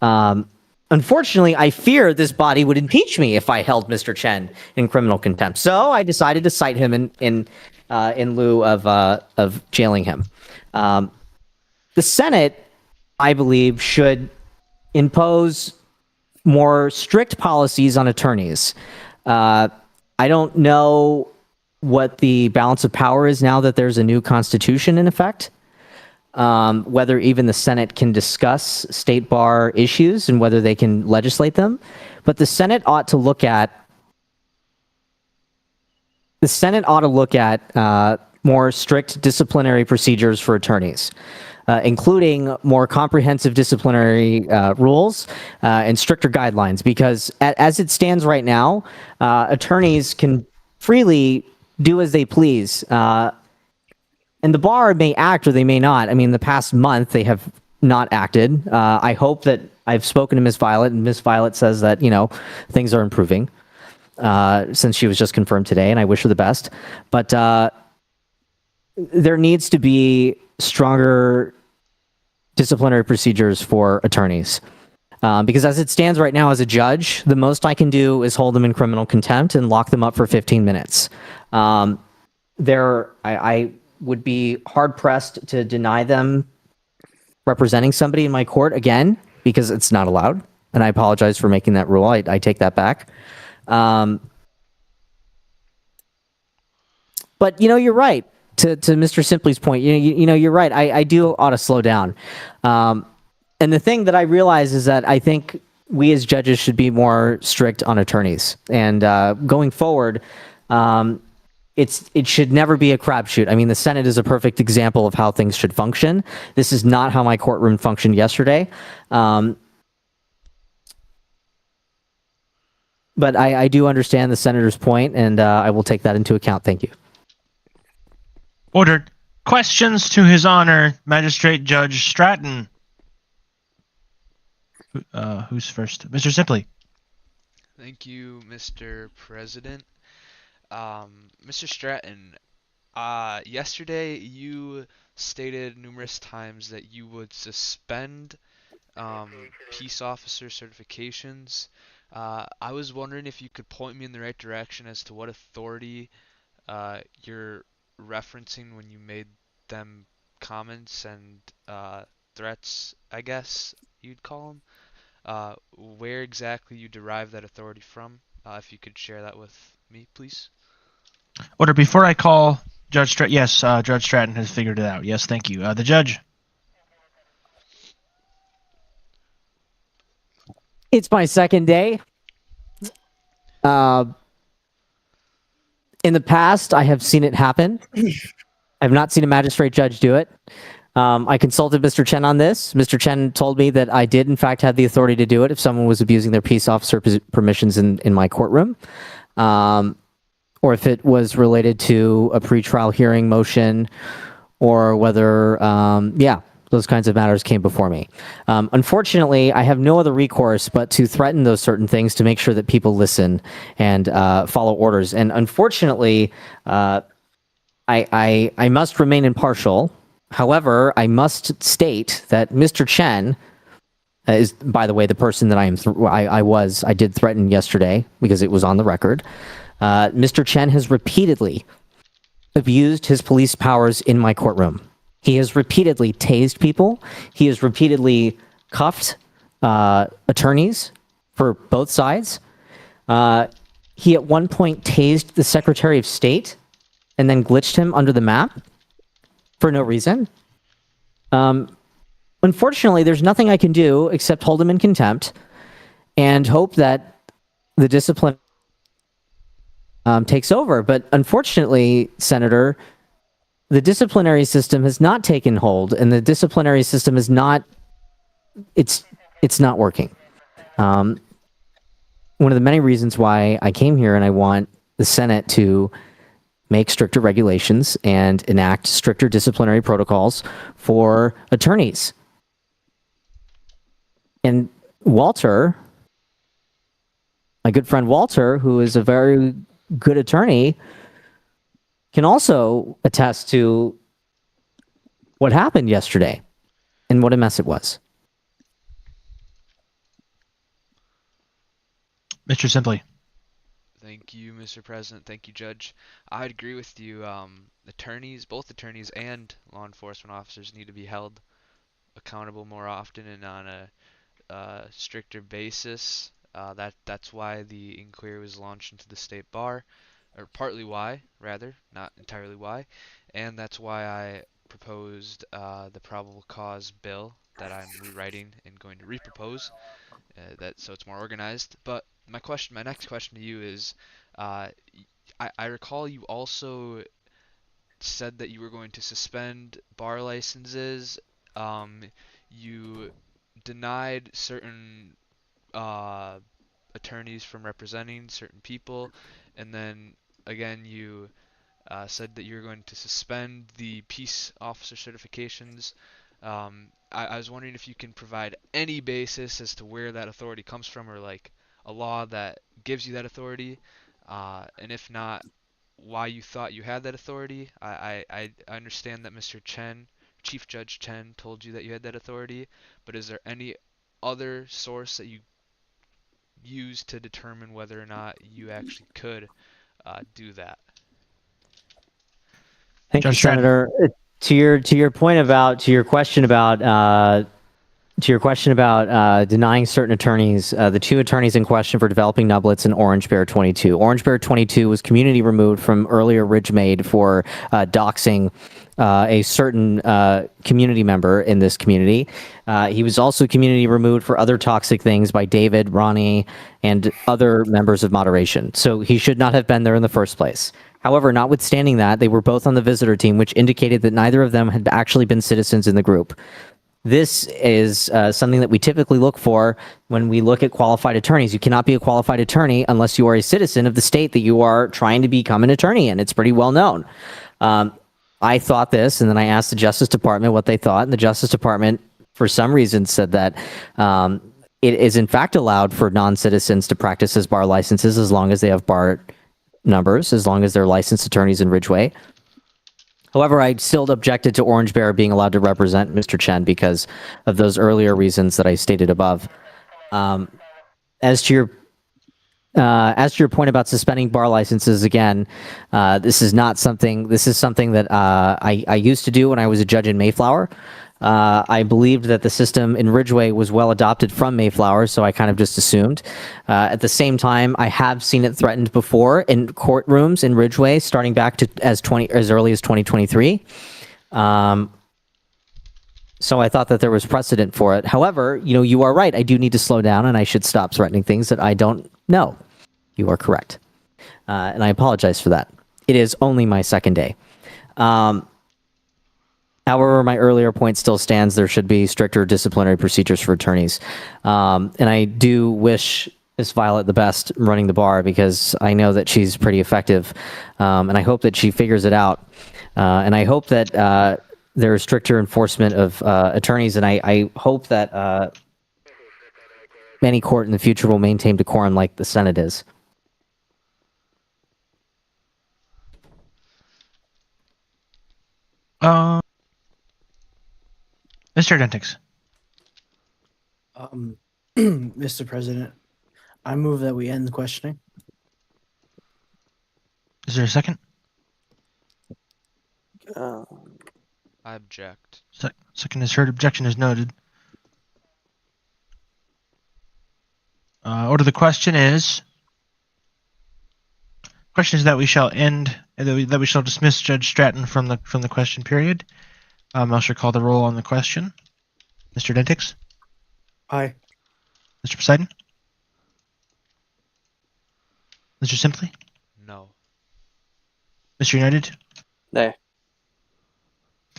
Unfortunately, I fear this body would impeach me if I held Mr. Chen in criminal contempt. So I decided to cite him in lieu of jailing him. The Senate, I believe, should impose more strict policies on attorneys. I don't know what the balance of power is now that there's a new constitution in effect, whether even the Senate can discuss state bar issues and whether they can legislate them. But the Senate ought to look at more strict disciplinary procedures for attorneys, including more comprehensive disciplinary rules and stricter guidelines. Because as it stands right now, attorneys can freely do as they please. And the bar may act or they may not. I mean, the past month they have not acted. I hope that I've spoken to Miss Violet, and Miss Violet says that, things are improving since she was just confirmed today, and I wish her the best. But there needs to be stronger disciplinary procedures for attorneys. Because as it stands right now as a judge, the most I can do is hold them in criminal contempt and lock them up for 15 minutes. I would be hard-pressed to deny them representing somebody in my court again, because it's not allowed. And I apologize for making that rule. I take that back. But, you're right. To Mr. Simply's point, you're right. I do ought to slow down. And the thing that I realize is that I think we as judges should be more strict on attorneys. And going forward, it should never be a crapshoot. I mean, the Senate is a perfect example of how things should function. This is not how my courtroom functioned yesterday. But I do understand the senator's point, and I will take that into account. Thank you. Ordered. Questions to His Honor, Magistrate Judge Stratton. Who's first? Mr. Simply. Thank you, Mr. President. Mr. Stratton, yesterday you stated numerous times that you would suspend peace officer certifications. I was wondering if you could point me in the right direction as to what authority you're referencing when you made them comments and threats, I guess you'd call them. Where exactly you derive that authority from, if you could share that with me, please. Order. Before I call Judge Stratton, yes, Judge Stratton has figured it out. Yes, thank you. The judge. It's my second day. In the past, I have seen it happen. I have not seen a magistrate judge do it. I consulted Mr. Chen on this. Mr. Chen told me that I did, in fact, have the authority to do it if someone was abusing their peace officer permissions in my courtroom, or if it was related to a pretrial hearing motion, or whether, those kinds of matters came before me. Unfortunately, I have no other recourse but to threaten those certain things to make sure that people listen and follow orders. And unfortunately, I must remain impartial. However, I must state that Mr. Chen is, by the way, the person that I did threaten yesterday because it was on the record. Mr. Chen has repeatedly abused his police powers in my courtroom. He has repeatedly tased people. He has repeatedly cuffed attorneys for both sides. He at one point tased the Secretary of State and then glitched him under the map for no reason. Unfortunately, there's nothing I can do except hold him in contempt and hope that the discipline takes over. But unfortunately, Senator, the disciplinary system has not taken hold, and the disciplinary system is not, it's not working. One of the many reasons why I came here and I want the Senate to make stricter regulations and enact stricter disciplinary protocols for attorneys. And Walter, my good friend Walter, who is a very good attorney, can also attest to what happened yesterday and what a mess it was. Mr. Simply. Thank you, Mr. President. Thank you, Judge. I'd agree with you. Attorneys, both attorneys and law enforcement officers need to be held accountable more often and on a stricter basis. That's why the inquiry was launched into the state bar, or partly why, rather, not entirely why. And that's why I proposed the probable cause bill that I'm rewriting and going to repropose, so it's more organized. But my next question to you is, I recall you also said that you were going to suspend bar licenses. You denied certain attorneys from representing certain people, and then again you said that you're going to suspend the peace officer certifications. I was wondering if you can provide any basis as to where that authority comes from, or like a law that gives you that authority, and if not, why you thought you had that authority. I understand that Mr. Chen, Chief Judge Chen, told you that you had that authority, but is there any other source that you use to determine whether or not you actually could do that? Thank you, Judge Stratton. Senator. To your point about to your question about denying certain attorneys, the two attorneys in question for developing nublets in Orange Bear 22. Orange Bear 22 was community removed from earlier Ridgeway for doxing a certain community member in this community. He was also community removed for other toxic things by David, Ronnie, and other members of moderation. So he should not have been there in the first place. However, notwithstanding that, they were both on the visitor team, which indicated that neither of them had actually been citizens in the group. This is something that we typically look for when we look at qualified attorneys. You cannot be a qualified attorney unless you are a citizen of the state that you are trying to become an attorney in. It's pretty well known. I thought this, and then I asked the Justice Department what they thought, and the Justice Department, for some reason, said that it is in fact allowed for non-citizens to practice as bar licenses as long as they have bar numbers, as long as they're licensed attorneys in Ridgeway. However, I still objected to Orange Bear being allowed to represent Mr. Chen because of those earlier reasons that I stated above. As to your point about suspending bar licenses, again, this is something that I used to do when I was a judge in Mayflower. I believed that the system in Ridgeway was well adopted from Mayflower, so I kind of just assumed. At the same time, I have seen it threatened before in courtrooms in Ridgeway, starting back to as early as 2023. So I thought that there was precedent for it. However, you are right. I do need to slow down, and I should stop threatening things that I don't know. You are correct, and I apologize for that. It is only my second day. However, my earlier point still stands. There should be stricter disciplinary procedures for attorneys. And I do wish Miss Violet the best running the bar because I know that she's pretty effective. And I hope that she figures it out. And I hope that there is stricter enforcement of attorneys. And I hope that any court in the future will maintain decorum like the Senate is. Mr. Dentix. Mr. President, I move that we end the questioning. Is there a second? I object. Second is heard. Objection is noted. Order the question is that we shall end, that we shall dismiss Judge Stratton from the question period. I shall call the roll on the question. Mr. Dentix? Aye. Mr. Poseidon? Mr. Simply? No. Mr. United? Nay.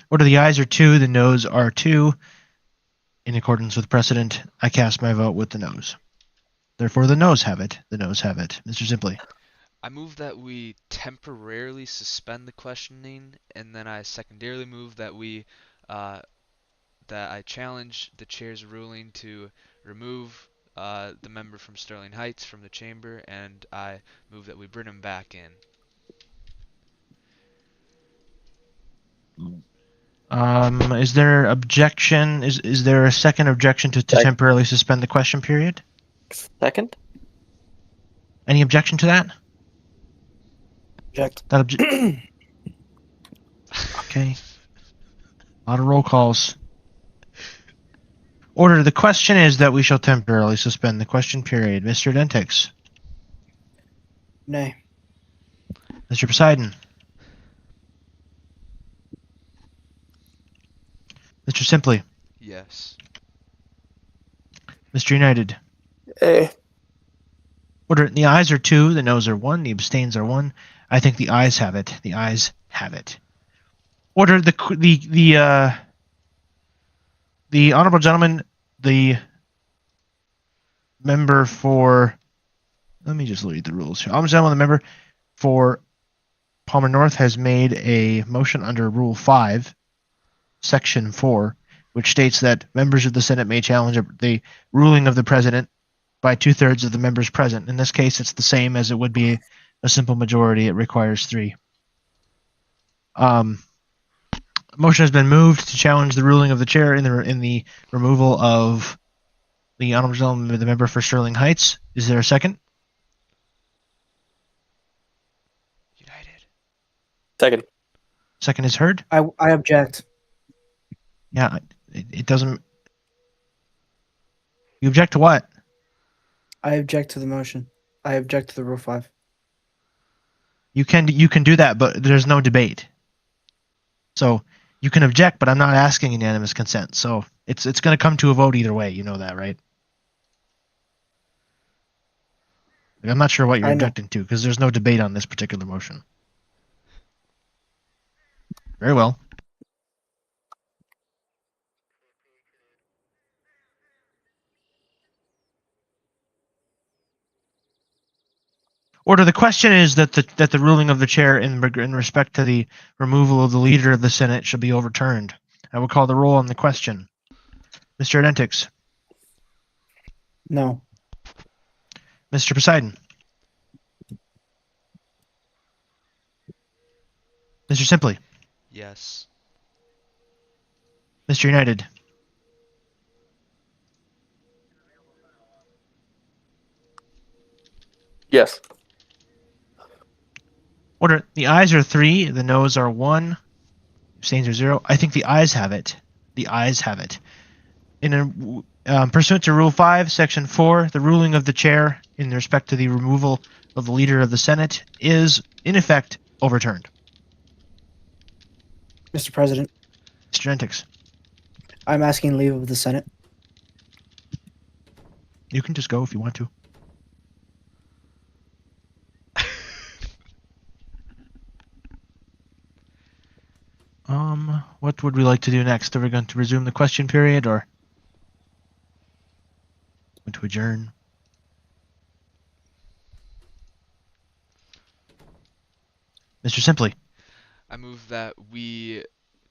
Order the ayes are 2, the noes are 2. In accordance with precedent, I cast my vote with the noes. Therefore, the noes have it. The noes have it. Mr. Simply? I move that we temporarily suspend the questioning, and then I secondarily move that that I challenge the chair's ruling to remove the member from Sterling Heights from the chamber, and I move that we bring him back in. Is there objection? Is there a second objection to temporarily suspend the question period? Second? Any objection to that? Object. Okay. A lot of roll calls. Order. The question is that we shall temporarily suspend the question period. Mr. Dentix. Nay. Mr. Poseidon. Mr. Simply. Yes. Mr. United. Order. The ayes are 2, the noes are 1, the abstains are 1. I think the ayes have it. The ayes have it. Order. The honorable gentleman, the member for. Let me just read the rules here. Honorable gentleman, the member for Palmer North has made a motion under Rule 5, Section 4, which states that members of the Senate may challenge the ruling of the president by 2/3 of the members present. In this case, it's the same as it would be a simple majority. It requires 3. A motion has been moved to challenge the ruling of the chair in the removal of the honorable gentleman, the member for Sterling Heights. Is there a second? United. Second. Second is heard. I object. Yeah, it doesn't. You object to what? I object to the motion. I object to the Rule 5. You can do that, but there's no debate. So you can object, but I'm not asking unanimous consent. So it's going to come to a vote either way. You know that, right? Like, I'm not sure what you're I know. objecting to because there's no debate on this particular motion. Very well. Order. The question is that the ruling of the chair in respect to the removal of the leader of the Senate shall be overturned. I will call the roll on the question. Mr. Identix. No. Mr. Poseidon. Mr. Simply. Yes. Mr. United. Yes. Order. The ayes are 3, the noes are 1, abstains are 0. I think the ayes have it. The ayes have it. Pursuant to Rule 5, Section 4, the ruling of the chair in respect to the removal of the leader of the Senate is, in effect, overturned. Mr. President, Mr. Identix. I'm asking leave of the Senate. You can just go if you want to. What would we like to do next? Are we going to resume the question period or going to adjourn? Mr. Simply. I move that we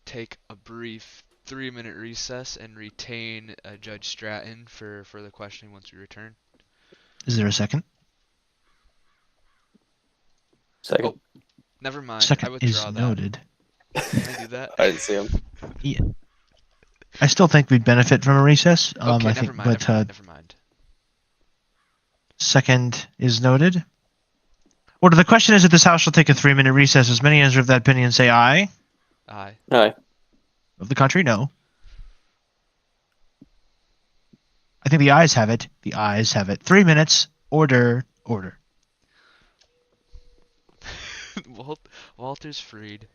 take a brief 3-minute recess and retain Judge Stratton for further questioning once we return. Is there a second? Second. Oh, never mind. I Second withdraw is that. noted. Can I do that? I didn't see him. Yeah. I still think we'd benefit from a recess. Okay, I never think, mind. but Never mind. second is noted. Order. The question is that this House shall take a 3-minute recess. As many as are of that opinion say aye. Aye. Aye. Of the contrary, no. I think the ayes have it. The ayes have it. 3 minutes. Order. Order. Walter's freed.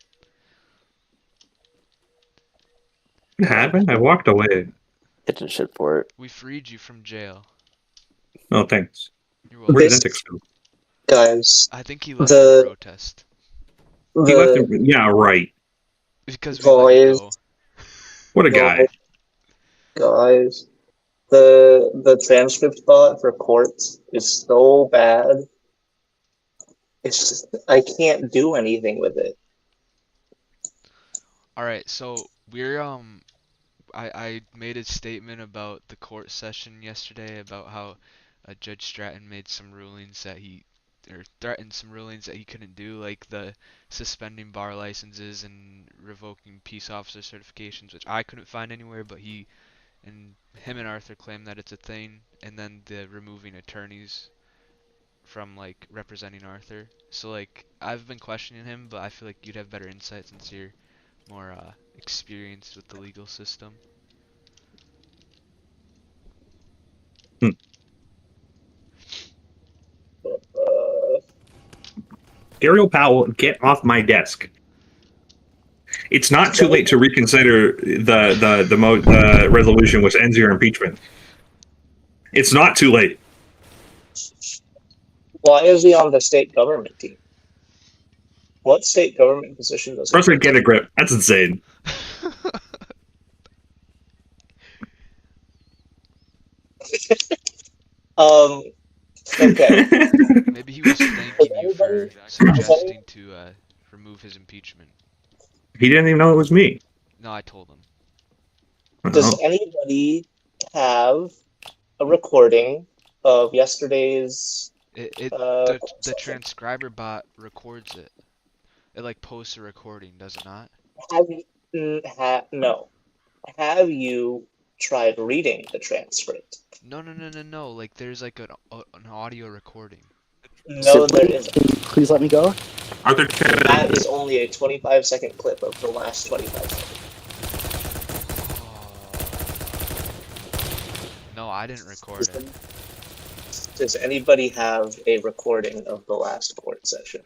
What happened? I walked away. Kitchen shit for it. We freed you from jail. Oh, thanks. You're Where welcome. did This- Identix go? Guys, I think he left the protest. He left the him. Yeah, right. Because we let you Guys. go. What a guy. guys, the transcript bot for courts is so bad. It's just I can't do anything with it. Alright, so we're I made a statement about the court session yesterday about how Judge Stratton made some rulings that threatened some rulings that he couldn't do, like the suspending bar licenses and revoking peace officer certifications, which I couldn't find anywhere, but him and Arthur claim that it's a thing, and then the removing attorneys from like representing Arthur. So like I've been questioning him, but I feel like you'd have better insight since you're more experienced with the legal system. Ariel Powell, get off my desk. It's not too late to reconsider the resolution which ends your impeachment. It's not too late. Why is he on the state government team? What state government position does he First, get a grip. That's insane. Okay. Maybe he was thanking you for suggesting to move his impeachment. He didn't even know it was me. No, I told him. Does Oh. anybody have a recording of yesterday's The court session? transcriber bot records it. It like posts a recording, does it not? No. Have you tried reading the transcript? No. Like there's like an audio recording. No, there isn't. Please let me go. Arthur, That is only a 25-second clip of the last 25 seconds. No, I didn't record it. Does anybody have a recording of the last court session?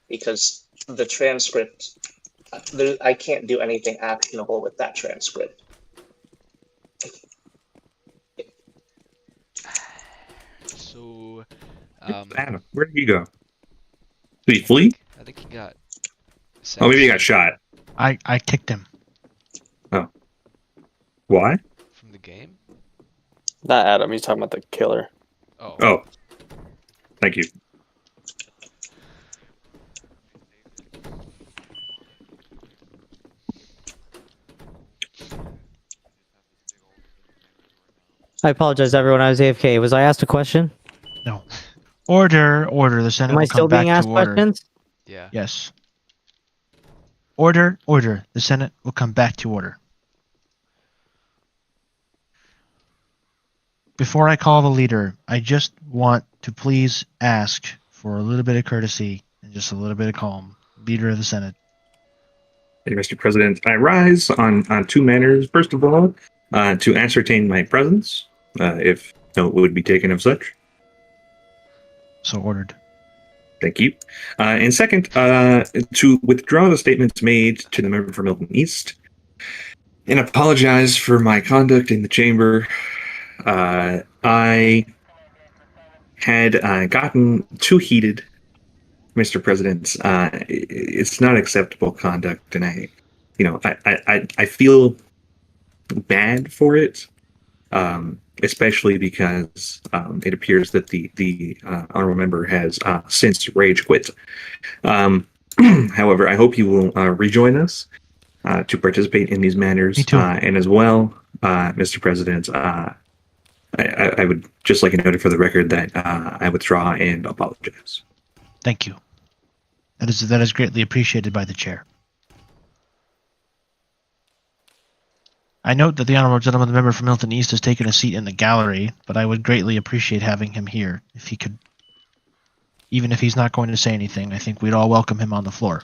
Because the transcript, I can't do anything actionable with that transcript. So, Adam, where did he go? Did he flee? I think he got. Oh, maybe he got shot. I kicked him. Oh. Why? From the game? Not Adam. He's talking about the killer. Oh. Thank you. I apologize, everyone. I was AFK. Was I asked a question? No. Order. The Senate Am I will still come back being asked to order. questions? Yeah. Yes. Order. The Senate will come back to order. Before I call the leader, I just want to please ask for a little bit of courtesy and just a little bit of calm. Leader of the Senate. Hey, Mr. President, I rise on two manners. First of all, to ascertain my presence, if note would be taken of such. So ordered. Thank you. And second, to withdraw the statements made to the member for Milton East and apologize for my conduct in the chamber. I had gotten too heated, Mr. President. It's not acceptable conduct, and I feel bad for it, especially because it appears that the honorable member has since rage quit. However, I hope you will rejoin us to participate in these matters. Me too. And as well, Mr. President, I would just like to note it for the record that I withdraw and apologize. Thank you. That is greatly appreciated by the chair. I note that the honorable gentleman, the member from Milton East, has taken a seat in the gallery, but I would greatly appreciate having him here if he could. Even if he's not going to say anything, I think we'd all welcome him on the floor.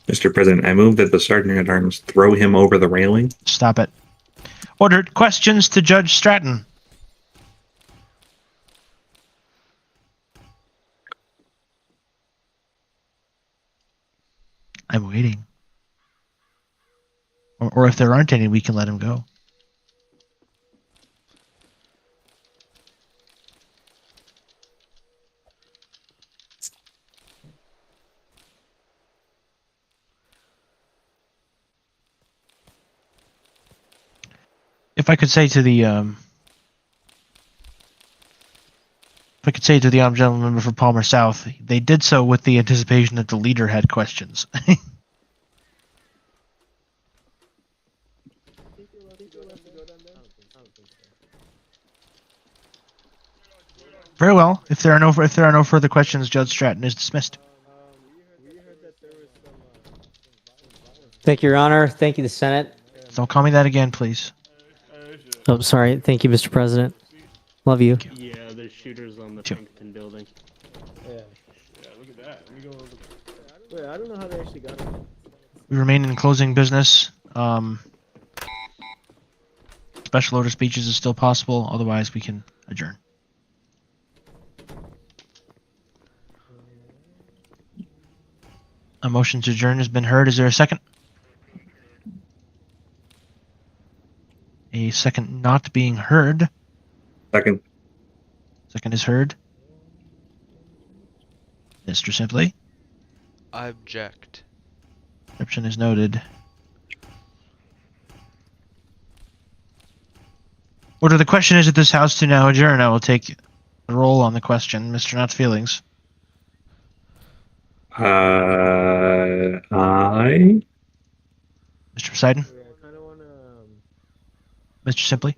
Mr. President, I move that the Sergeant at Arms throw him over the railing. Stop it. Ordered. Questions to Judge Stratton. I'm waiting. Or if there aren't any, we can let him go. If I could say to the honorable gentleman member for Palmer South, they did so with the anticipation that the leader had questions. Very well. If there are no further questions, Judge Stratton is dismissed. Thank you, Your Honor. Thank you, the Senate. Don't call me that again, please. Oh, sorry. Thank you, Mr. President. Love you. Yeah, there's shooters on the Two. Pinkerton building. Yeah, look at that. Let me go look. Wait, I don't know how they actually got it. We remain in closing business. Special order speeches is still possible. Otherwise, we can adjourn. A motion to adjourn has been heard. Is there a second? A second not being heard. Second. Second is heard. Mr. Simply. I object. Exception is noted. Order. The question is that this House to now adjourn. I will take the roll on the question. Mr. Not Feelings. Aye. Mr. Poseidon. Mr. Simply.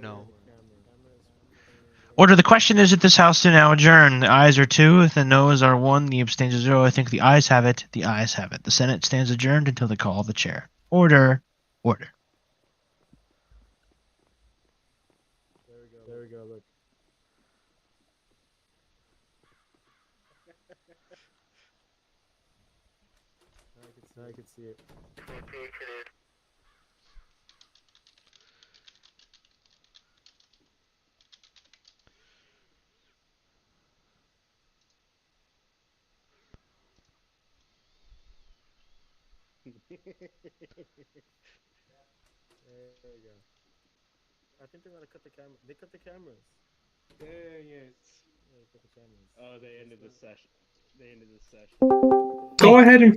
No. Order. The question is that this House to now adjourn. The ayes are 2, the noes are 1, the abstains are 0. I think the ayes have it. The ayes have it. The Senate stands adjourned until the call of the chair. Order. Order. There we go. Look. I can see it. There we go. I think they're gonna cut the camera. They cut the cameras. Dang it. Yeah, they cut the cameras. Oh, they ended the session. Go ahead and